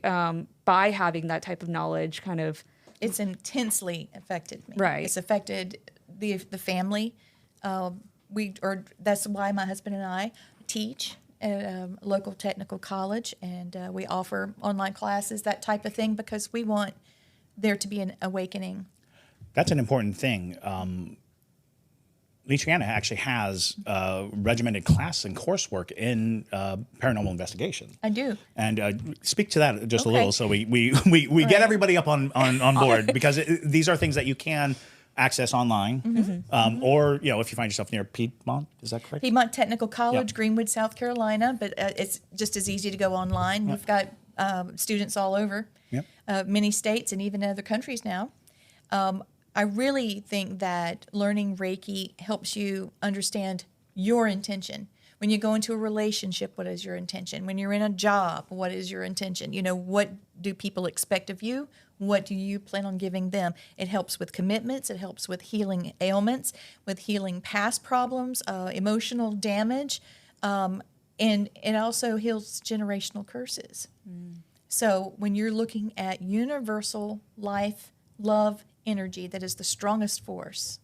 by having that type of knowledge kind of? It's intensely affected me. Right. It's affected the family. That's why my husband and I teach at a local technical college, and we offer online classes, that type of thing, because we want there to be an awakening. That's an important thing. Leitreanna actually has regimented class and coursework in paranormal investigation. I do. And speak to that just a little, so we get everybody up on board, because these are things that you can access online, or if you find yourself near Piedmont, is that correct? Piedmont Technical College, Greenwood, South Carolina, but it's just as easy to go online. We've got students all over, many states and even other countries now. I really think that learning Reiki helps you understand your intention. When you go into a relationship, what is your intention? When you're in a job, what is your intention? What do people expect of you? What do you plan on giving them? It helps with commitments. It helps with healing ailments, with healing past problems, emotional damage, and it also heals generational curses. So when you're looking at universal life, love, energy that is the strongest force,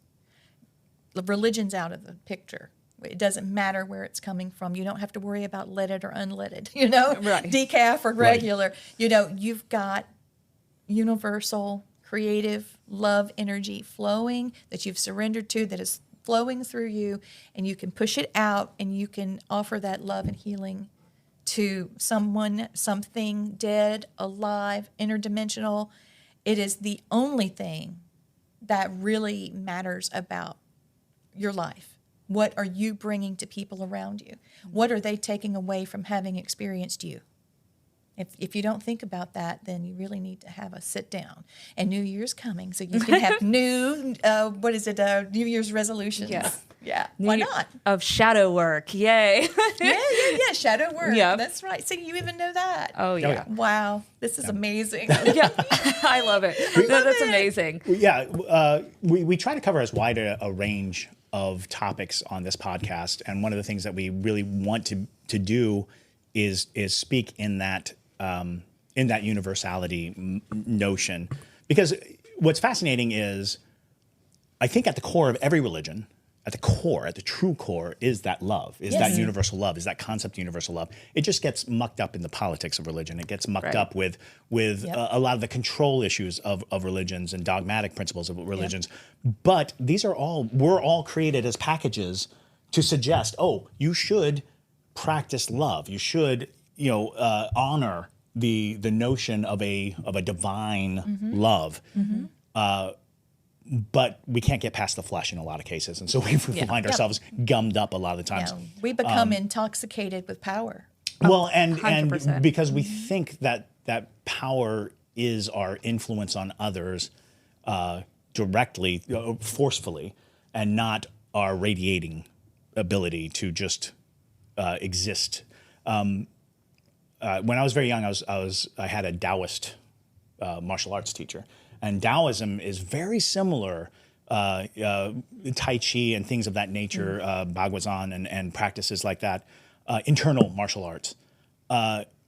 religion's out of the picture. It doesn't matter where it's coming from. You don't have to worry about leaded or unleaded, decaf or regular. You've got universal, creative love energy flowing that you've surrendered to, that is flowing through you, and you can push it out, and you can offer that love and healing to someone, something, dead, alive, interdimensional. It is the only thing that really matters about your life. What are you bringing to people around you? What are they taking away from having experienced you? If you don't think about that, then you really need to have a sit down. And New Year's coming, so you can have new Year's resolutions. Yeah. Why not? Of shadow work. Yay. Yeah. Shadow work. Yeah. That's right. So you even know that. Oh, yeah. Wow. This is amazing. Yeah. I love it. That's amazing. Yeah. We try to cover as wide a range of topics on this podcast. And one of the things that we really want to do is speak in that universality notion. Because what's fascinating is, I think at the core of every religion, at the true core, is that love, is that universal love, is that concept of universal love. It just gets mucked up in the politics of religion. It gets mucked up with a lot of the control issues of religions and dogmatic principles of religions. But we're all created as packages to suggest, you should practice love. You should, honor the notion of a divine love. but we can't get past the flesh in a lot of cases, and so we find ourselves gummed up a lot of the times. Yeah, we become intoxicated with power. Well, and 100%. because we think that power is our influence on others directly, forcefully, and not our radiating ability to just exist. When I was very young, I had a Taoist martial arts teacher, and Taoism is very similar. Tai Chi and things of that nature, Bagwazan and practices like that, internal martial arts.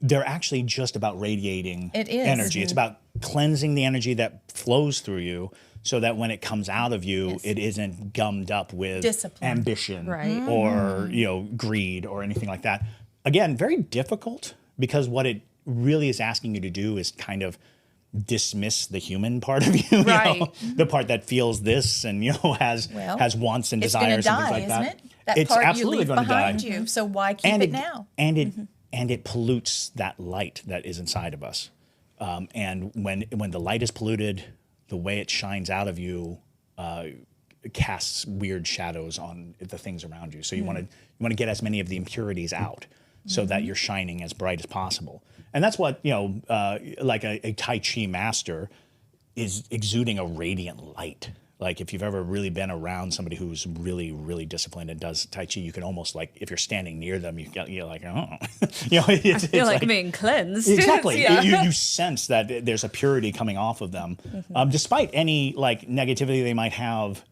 They're actually just about radiating energy. It's about cleansing the energy that flows through you so that when it comes out of you, it isn't gummed up with ambition or greed or anything like that. Again, very difficult, because what it really is asking you to do is kind of dismiss the human part of you, you know, the part that feels this and has wants and desires and things like that. Isn't it? That It's part absolutely you leave going to die. behind you. So why keep it now? And it pollutes that light that is inside of us. And when the light is polluted, the way it shines out of you casts weird shadows on the things around you. So you want to get as many of the impurities out, so that you're shining as bright as possible. And that's what like a Tai Chi master is exuding a radiant light. Like if you've ever really been around somebody who's really, really disciplined and does Tai Chi, you can almost like, if you're standing near them, you're like, oh, I feel like being cleansed. Exactly. You sense that there's a purity coming off of them, despite any like negativity they might have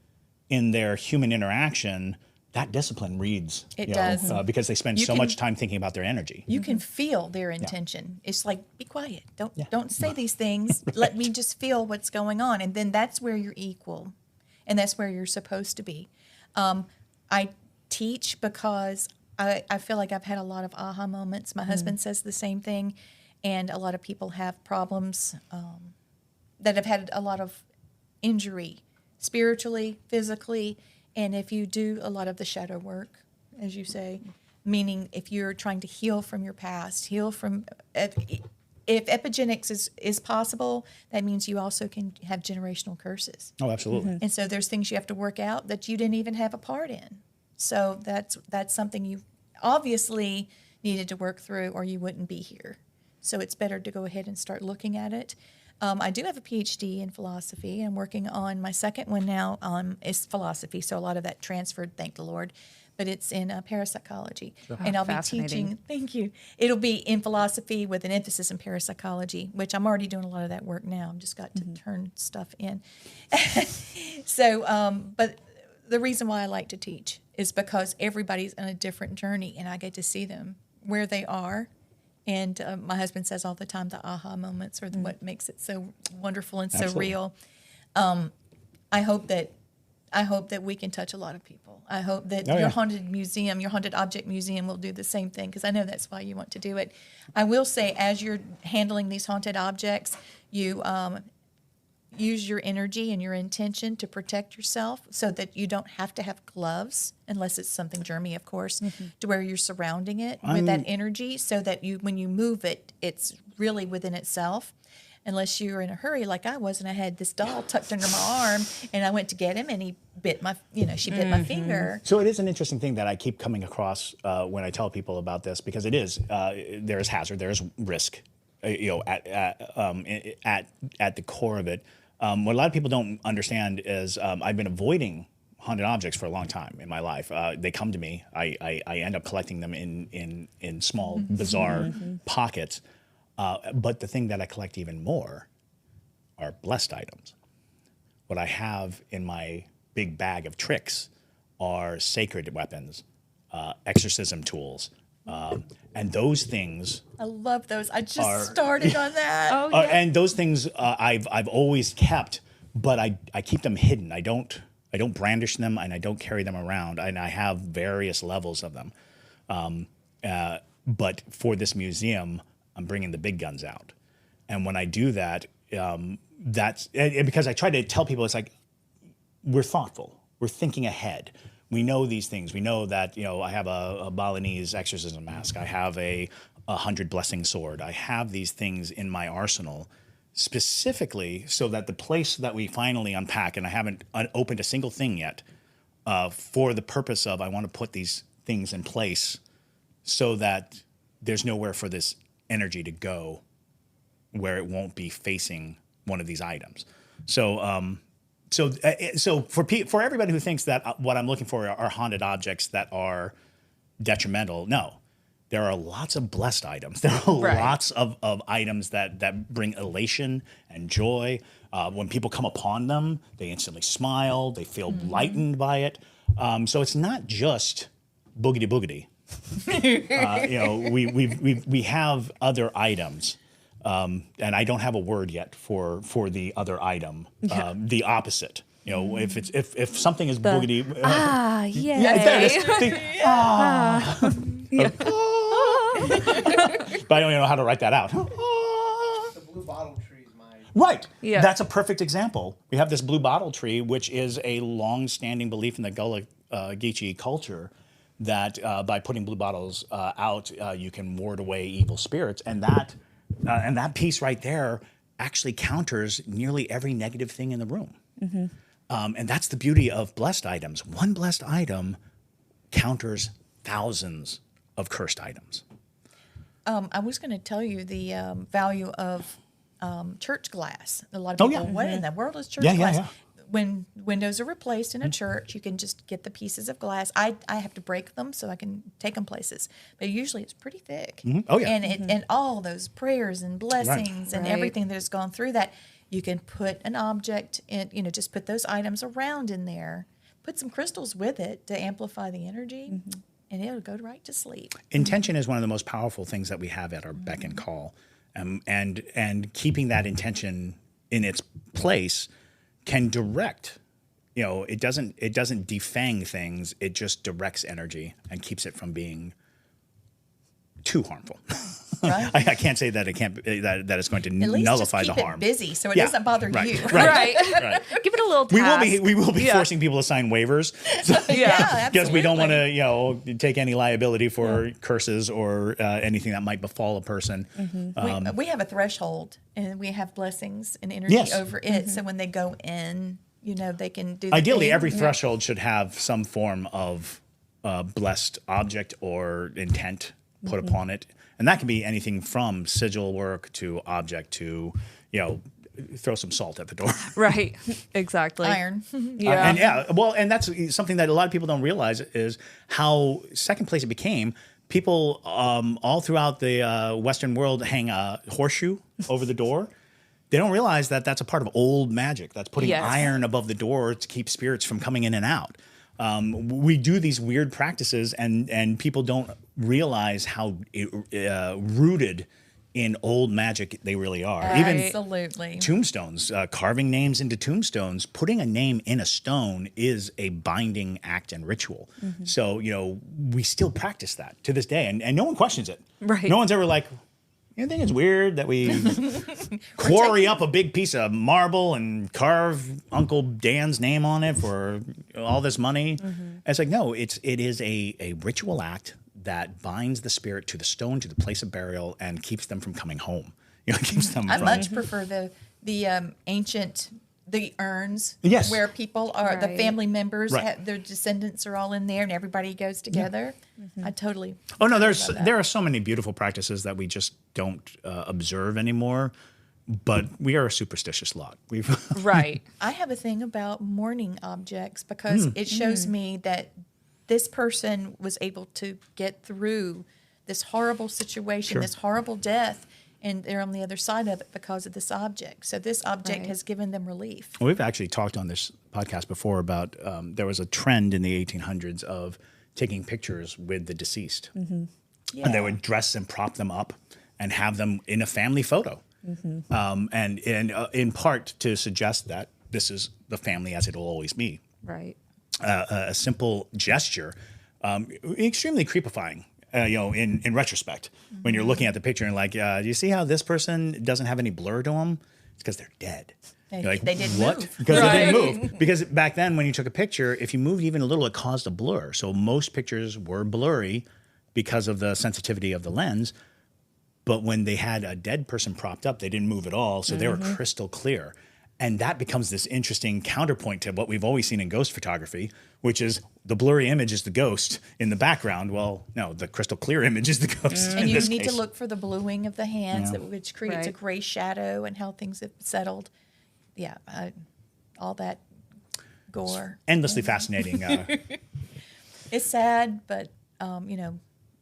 in their human interaction. That discipline reads. It does. Because they spend so much time thinking about their energy. You can feel their intention. It's like, be quiet. Don't say these things. Let me just feel what's going on. And then that's where you're equal. And that's where you're supposed to be. I teach because I feel like I've had a lot of aha moments. My husband says the same thing. And a lot of people have problems that have had a lot of injury, spiritually, physically. And if you do a lot of the shadow work, as you say, meaning if you're trying to heal from your past, heal from, if epigenetics is possible, that means you also can have generational curses. Oh, absolutely. And so there's things you have to work out that you didn't even have a part in. So that's something you obviously needed to work through, or you wouldn't be here. So it's better to go ahead and start looking at it. I do have a PhD in philosophy. I'm working on my second one now is philosophy, so a lot of that transferred, thank the Lord, but it's in parapsychology. And I'll be teaching, thank you, it'll be in philosophy with an emphasis in parapsychology, which I'm already doing a lot of that work now. I've just got to turn stuff in. So, but the reason why I like to teach is because everybody's on a different journey, and I get to see them where they are. And my husband says all the time, the aha moments are what makes it so wonderful and so real. I hope that we can touch a lot of people. I hope that your haunted museum, your haunted object museum will do the same thing, because I know that's why you want to do it. I will say, as you're handling these haunted objects, you use your energy and your intention to protect yourself, so that you don't have to have gloves, unless it's something germy, of course, to where you're surrounding it with that energy, so that when you move it, it's really within itself. Unless you're in a hurry like I was, and I had this doll tucked under my arm, and I went to get him, and he bit she bit my finger. So it is an interesting thing that I keep coming across when I tell people about this, because it is there is hazard, there is risk, at the core of it. What a lot of people don't understand is I've been avoiding haunted objects for a long time in my life. They come to me. I end up collecting them in small, bizarre pockets. But the thing that I collect even more are blessed items. What I have in my big bag of tricks are sacred weapons, exorcism tools, and those things. I love those. I just started on that. And those things I've always kept, but I keep them hidden. I don't brandish them, and I don't carry them around. And I have various levels of them. But for this museum, I'm bringing the big guns out. And when I do that, that's because I try to tell people, it's like, we're thoughtful. We're thinking ahead. We know these things. We know that, I have a Balinese exorcism mask. I have a 100 blessing sword. I have these things in my arsenal specifically so that the place that we finally unpack, and I haven't opened a single thing yet, for the purpose of I want to put these things in place so that there's nowhere for this energy to go where it won't be facing one of these items. So for everybody who thinks that what I'm looking for are haunted objects that are detrimental, no. There are lots of blessed items. There are lots of items that bring elation and joy. When people come upon them, they instantly smile. They feel lightened by it. So it's not just boogity boogity. We have other items, and I don't have a word yet for the other item. The opposite. If something is boogity. There it is. But I don't even know how to write that out. The blue bottle tree is mine. Right. Yeah. That's a perfect example. We have this blue bottle tree, which is a long-standing belief in the Gullah Geechee culture that by putting blue bottles out, you can ward away evil spirits. And that piece right there actually counters nearly every negative thing in the room. Mm-hmm. And that's the beauty of blessed items. One blessed item counters thousands of cursed items. I was going to tell you the value of church glass. A lot of people, what in the world is church glass? Yeah. When windows are replaced in a church, you can just get the pieces of glass. I have to break them so I can take them places. But usually it's pretty thick. Mm-hmm. Oh, yeah. And all those prayers and blessings and everything that has gone through that, you can put an object in, just put those items around in there. Put some crystals with it to amplify the energy. Mm-hmm. And it'll go right to sleep. Intention is one of the most powerful things that we have at our beck and call. And keeping that intention in its place can direct. It doesn't defang things. It just directs energy and keeps it from being too harmful. Right? I can't say that it can't that it's going to nullify the harm. It busy so it doesn't bother you. Right. Give it a little task. We will be forcing people to sign waivers. Because we don't want to take any liability for curses or anything that might befall a person. Mm-hmm. We have a threshold and we have blessings and energy over it. Mm-hmm. So when they go in, they can do. Ideally, every threshold should have some form of blessed object or intent put upon it. And that can be anything from sigil work to object to, throw some salt at the door. Right. Exactly. Iron. And that's something that a lot of people don't realize is how second place it became. People all throughout the Western world hang a horseshoe over the door. They don't realize that that's a part of old magic. That's putting iron above the door to keep spirits from coming in and out. We do these weird practices, and people don't realize how rooted in old magic they really are. Absolutely. Even tombstones, carving names into tombstones, putting a name in a stone is a binding act and ritual. Mm-hmm. So, we still practice that to this day, and no one questions it. Right. No one's ever like, you think it's weird that we quarry up a big piece of marble and carve Uncle Dan's name on it for all this money? Mm-hmm. It's like, no, it is a ritual act that binds the spirit to the stone, to the place of burial, and keeps them from coming home. Keeps them. I much prefer the ancient. The urns, where people are, the family members, their descendants are all in there, and everybody goes together. Yeah. Mm-hmm. I totally. Oh no, there are so many beautiful practices that we just don't observe anymore. But we are a superstitious lot. I have a thing about mourning objects because it shows me that this person was able to get through this horrible situation, this horrible death. And they're on the other side of it because of this object. So this object has given them relief. Well, we've actually talked on this podcast before about there was a trend in the 1800s of taking pictures with the deceased. Mm-hmm. Yeah. And they would dress and prop them up and have them in a family photo. Mm-hmm. And in part to suggest that this is the family as it will always be. Right. A simple gesture, extremely creepifying. In retrospect, when you're looking at the picture and like, do you see how this person doesn't have any blur to them? It's because they're dead. They didn't move. Because they didn't move. Because back then, when you took a picture, if you moved even a little, it caused a blur. So most pictures were blurry because of the sensitivity of the lens. But when they had a dead person propped up, they didn't move at all. So they were crystal clear. And that becomes this interesting counterpoint to what we've always seen in ghost photography, which is the blurry image is the ghost in the background. Well, no, the crystal clear image is the ghost. And you need to look for the bluing of the hands, which creates a Right. gray shadow, and how things have settled. Yeah, all that gore. Endlessly fascinating. It's sad, but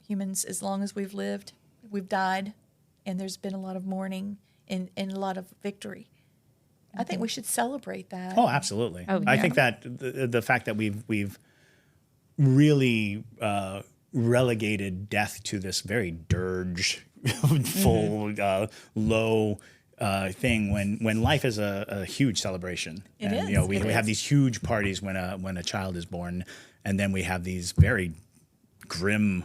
humans, as long as we've lived, we've died, and there's been a lot of mourning and a lot of victory. I think we should celebrate that. Oh, absolutely. Oh, I yeah. think that the fact that we've really relegated death to this very dirge, full, low thing when life is a huge celebration. It and is. We have these huge parties when a child is born, and then we have these very grim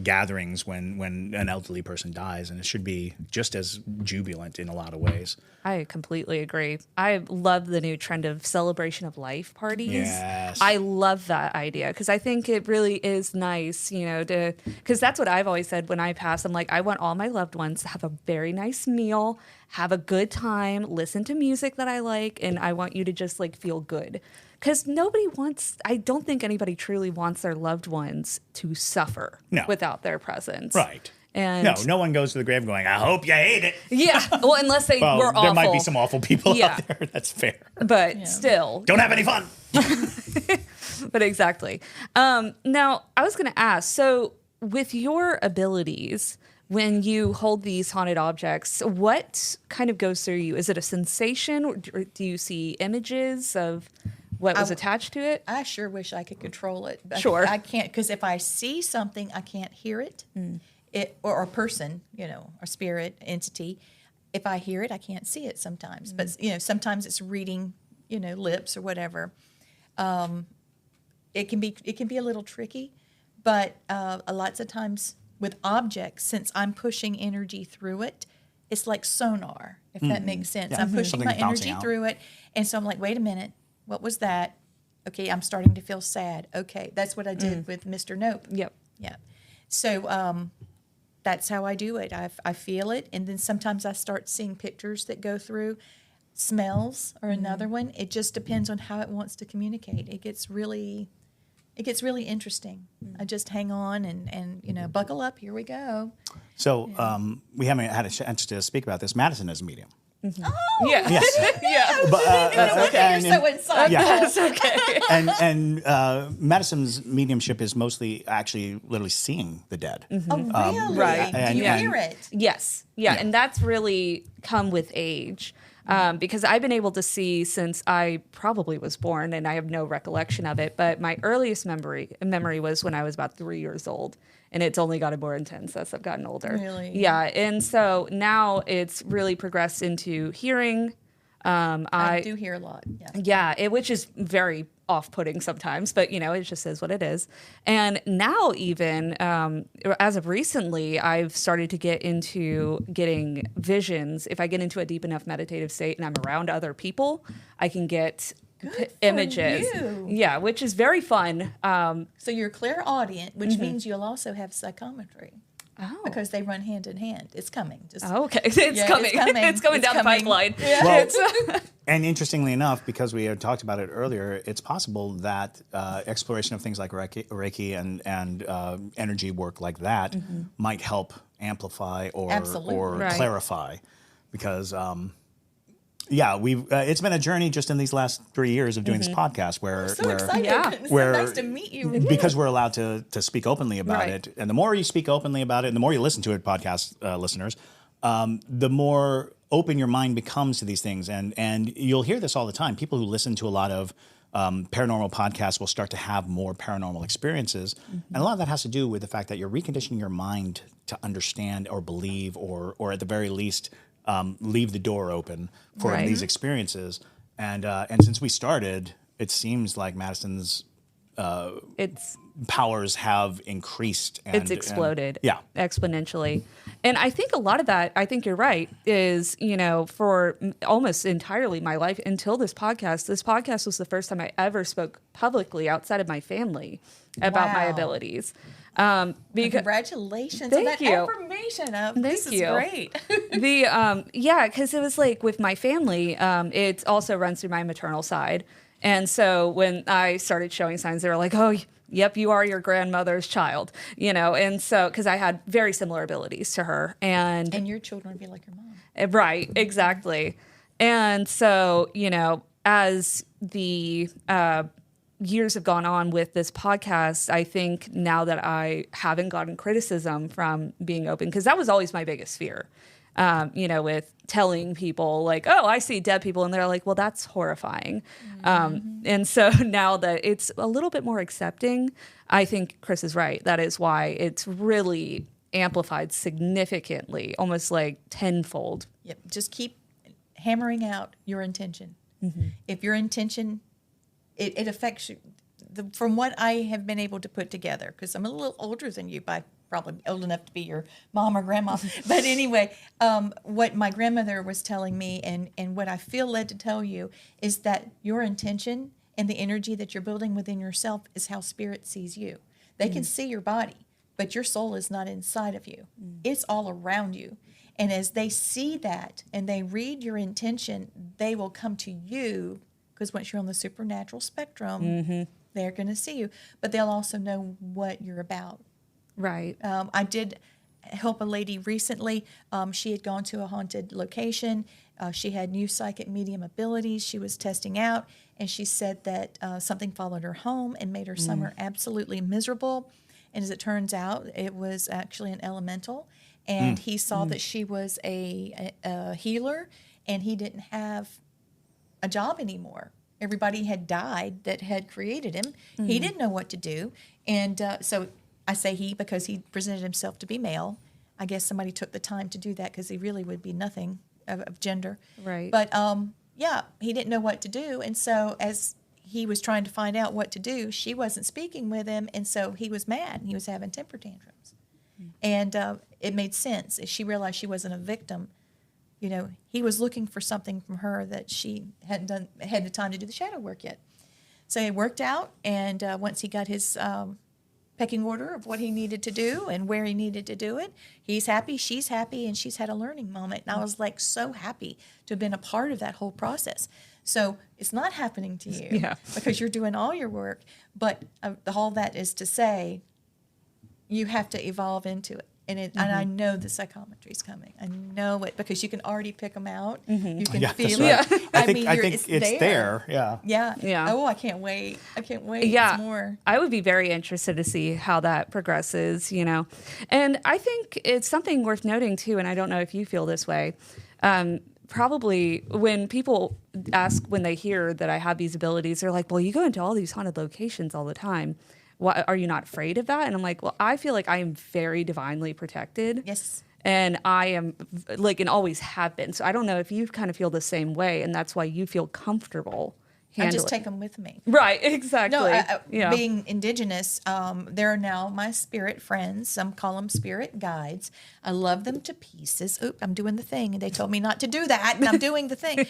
gatherings when an elderly person dies, and it should be just as jubilant in a lot of ways. I completely agree. I love the new trend of celebration of life parties. Yes. I love that idea because I think it really is nice, because that's what I've always said when I pass. I'm like, I want all my loved ones to have a very nice meal, have a good time, listen to music that I like, and I want you to just like feel good. Because I don't think anybody truly wants their loved ones to suffer without their presence. Right. And no one goes to the grave going, I hope you hate it. Yeah. Well, unless they Well, were awful. there might be some awful people out there. That's fair. But still. Don't have any fun. But exactly. Now, I was going to ask, so with your abilities, when you hold these haunted objects, what kind of goes through you? Is it a sensation? Or do you see images of what was attached to it? I sure wish I could control it. But Sure. I can't, because if I see something, I can't hear it. Or a person, or spirit, entity. If I hear it, I can't see it sometimes. But, sometimes it's reading, lips or whatever. It can be a little tricky, but lots of times with objects, since I'm pushing energy through it, it's like sonar, if that makes sense. Yeah. I'm pushing Something's my bouncing energy out. through it, and so I'm like, wait a minute, what was that? Okay, I'm starting to feel sad. Okay, that's what I did with Mr. Nope. Yep. Yeah. So that's how I do it. I feel it, and then sometimes I start seeing pictures that go through. Smells are another one. It just depends on how it wants to communicate. It gets really interesting. I just hang on and buckle up. Here we go. So we haven't had a chance to speak about this. Madison is a medium. Oh, Yeah. Yes. Yeah. But, you're so insightful. That's okay. and Madison's mediumship is mostly actually literally seeing the dead. Oh, really? Right. Do you hear it? Yes. Yeah. And that's really come with age. Because I've been able to see since I probably was born, and I have no recollection of it, but my earliest memory was when I was about 3 years old, and it's only gotten more intense as I've gotten older. Really? Yeah, and so now it's really progressed into hearing. I do hear a lot. Yeah. Yeah, which is very off-putting sometimes, but it just is what it is. And now even, as of recently, I've started to get into getting visions. If I get into a deep enough meditative state and I'm around other people, I can get images. you. Yeah, which is very fun. So you're clairaudient, which means you'll also have psychometry. Oh. Because they run hand in hand. It's coming. Okay. It's coming. It's coming down the pipeline. Yeah. Well, and interestingly enough, because we had talked about it earlier, it's possible that exploration of things like Reiki and energy work like that might help amplify or Absolutely. clarify. Because, it's been a journey just in these last 3 years of doing this podcast where So excited. It's where- so nice to meet you. because we're allowed to speak openly about Right. it. And the more you speak openly about it, and the more you listen to it, podcast listeners, the more open your mind becomes to these things. And you'll hear this all the time. People who listen to a lot of paranormal podcasts will start to have more paranormal experiences. And a lot of that has to do with the fact that you're reconditioning your mind to understand or believe or at the very least leave the door open for Right. these experiences. And since we started, it seems like Madison's powers have increased. And, it's exploded. Exponentially. And I think a lot of that, I think you're right, is, for almost entirely my life until this podcast was the first time I ever spoke publicly outside of my family about my abilities. Because congratulations on that affirmation of this is great. Because it was like with my family, it also runs through my maternal side. And so when I started showing signs, they were like, oh, yep, you are your grandmother's child, and so because I had very similar abilities to her. And your children would be like your mom. Right, exactly. And so, as the years have gone on with this podcast, I think now that I haven't gotten criticism from being open, because that was always my biggest fear, with telling people like, oh, I see dead people. And they're like, well, that's horrifying. And so now that it's a little bit more accepting, I think Chris is right. That is why it's really amplified significantly, almost like tenfold. Yep. Just keep hammering out your intention. If your intention, it affects you. From what I have been able to put together, because I'm a little older than you, by probably old enough to be your mom or grandma. But anyway, what my grandmother was telling me and what I feel led to tell you is that your intention and the energy that you're building within yourself is how spirit sees you. They can see your body, but your soul is not inside of you. It's all around you. And as they see that and they read your intention, they will come to you, because once you're on the supernatural spectrum, they're going to see you. But they'll also know what you're about. Right. I did help a lady recently. She had gone to a haunted location. She had new psychic medium abilities she was testing out, and she said that something followed her home and made her summer absolutely miserable. And as it turns out, it was actually an elemental, and he saw that she was a healer, and he didn't have a job anymore. Everybody had died that had created him. He didn't know what to do, and so I say he because he presented himself to be male. I guess somebody took the time to do that because he really would be nothing of gender. Right. But, he didn't know what to do. And so as he was trying to find out what to do, she wasn't speaking with him. And so he was mad. And he was having temper tantrums. And it made sense. As she realized she wasn't a victim, he was looking for something from her that she hadn't had the time to do the shadow work yet. So it worked out. And once he got his pecking order of what he needed to do and where he needed to do it, he's happy, she's happy, and she's had a learning moment. And I was like so happy to have been a part of that whole process. So it's not happening to you because you're doing all your work. But all that is to say, you have to evolve into it. And I know the psychometry is coming. I know it because you can already pick them out. You can feel it. I think it's there. Yeah. Oh, I can't wait. Yeah. It's more. I would be very interested to see how that progresses, And I think it's something worth noting, too, and I don't know if you feel this way. Probably when people ask, when they hear that I have these abilities, they're like, well, you go into all these haunted locations all the time. Why, are you not afraid of that? And I'm like, well, I feel like I am very divinely protected. Yes. And I am and always have been. So I don't know if you kind of feel the same way, and that's why you feel comfortable handling. I just take them with me. Right, exactly. No, being indigenous, they're now my spirit friends. Some call them spirit guides. I love them to pieces. Oop, I'm doing the thing, and they told me not to do that, and I'm doing the thing.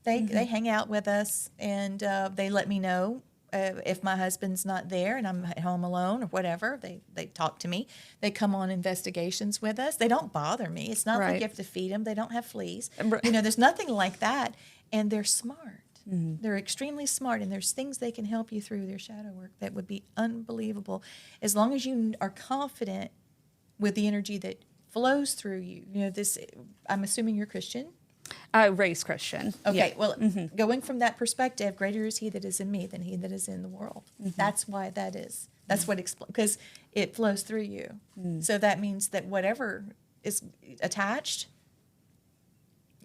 They hang out with us, and they let me know. If my husband's not there and I'm at home alone or whatever, they talk to me. They come on investigations with us. They don't bother me. It's not like you have to feed them. They don't have fleas. There's nothing like that. And they're smart. They're extremely smart. And there's things they can help you through their shadow work that would be unbelievable. As long as you are confident with the energy that flows through you. I'm assuming you're Christian. Race Christian. Okay, well, going from that perspective, greater is he that is in me than he that is in the world. That's why that is. That's what because it flows through you. So that means that whatever is attached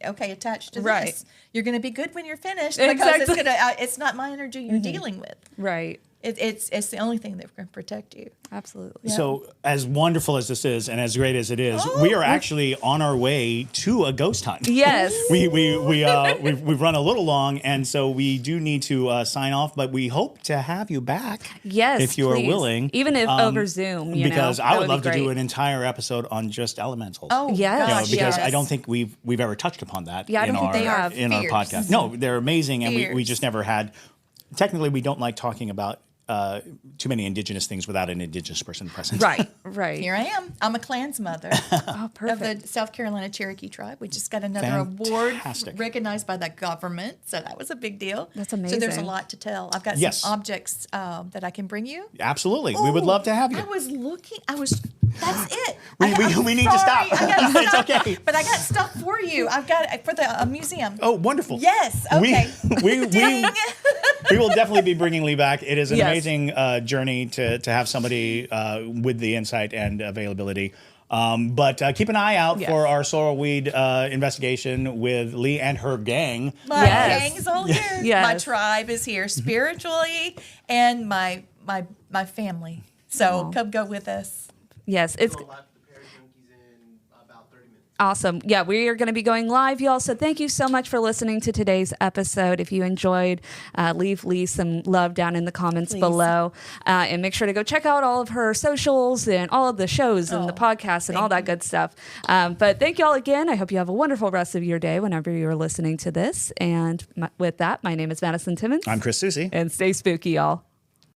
to this, you're going to be good when you're finished because it's not my energy you're dealing with. Right. It's the only thing that can protect you. Absolutely. Yeah. So as wonderful as this is, and as great as it is, we are actually on our way to a ghost hunt. Yes. We've run a little long, and so we do need to sign off. But we hope to have you back. Yes, if you are please. willing, Even if over Zoom, because I would love to do great. an entire episode on just elementals. Oh, yes. gosh, Because yes. I don't think we've ever touched upon that. Yeah, I don't think they have. in our Fierce. podcast. No, they're amazing, and we Fierce. just never had. Technically, we don't like talking about too many indigenous things without an indigenous person present. Right. Here I am. I'm a Klans mother of the South Carolina Cherokee tribe. We just got another award recognized by the government, so that was a big deal. That's amazing. So there's a lot to tell. I've got some objects that I can bring you. Absolutely, we would love to have you. I was looking. That's it. We need to stop. It's okay. But I got stuff for you. I've got for the museum. Oh, wonderful. Yes. Okay. We will definitely be bringing Lee back. It is an amazing journey to have somebody with the insight and availability. But keep an eye out for our sorrelweed investigation with Lee and her gang. My gang is all here. Yes. My tribe is here spiritually, and my family. So come go with us. Yes, it's awesome. Yeah, we are going to be going live, y'all. So thank you so much for listening to today's episode. If you enjoyed, leave Lee some love down in the comments below. And make sure to go check out all of her socials and all of the shows and the podcasts and all that good stuff. But thank y'all again. I hope you have a wonderful rest of your day whenever you're listening to this. And with that, my name is Madison Timmons. I'm Chris Susie. And stay spooky, y'all.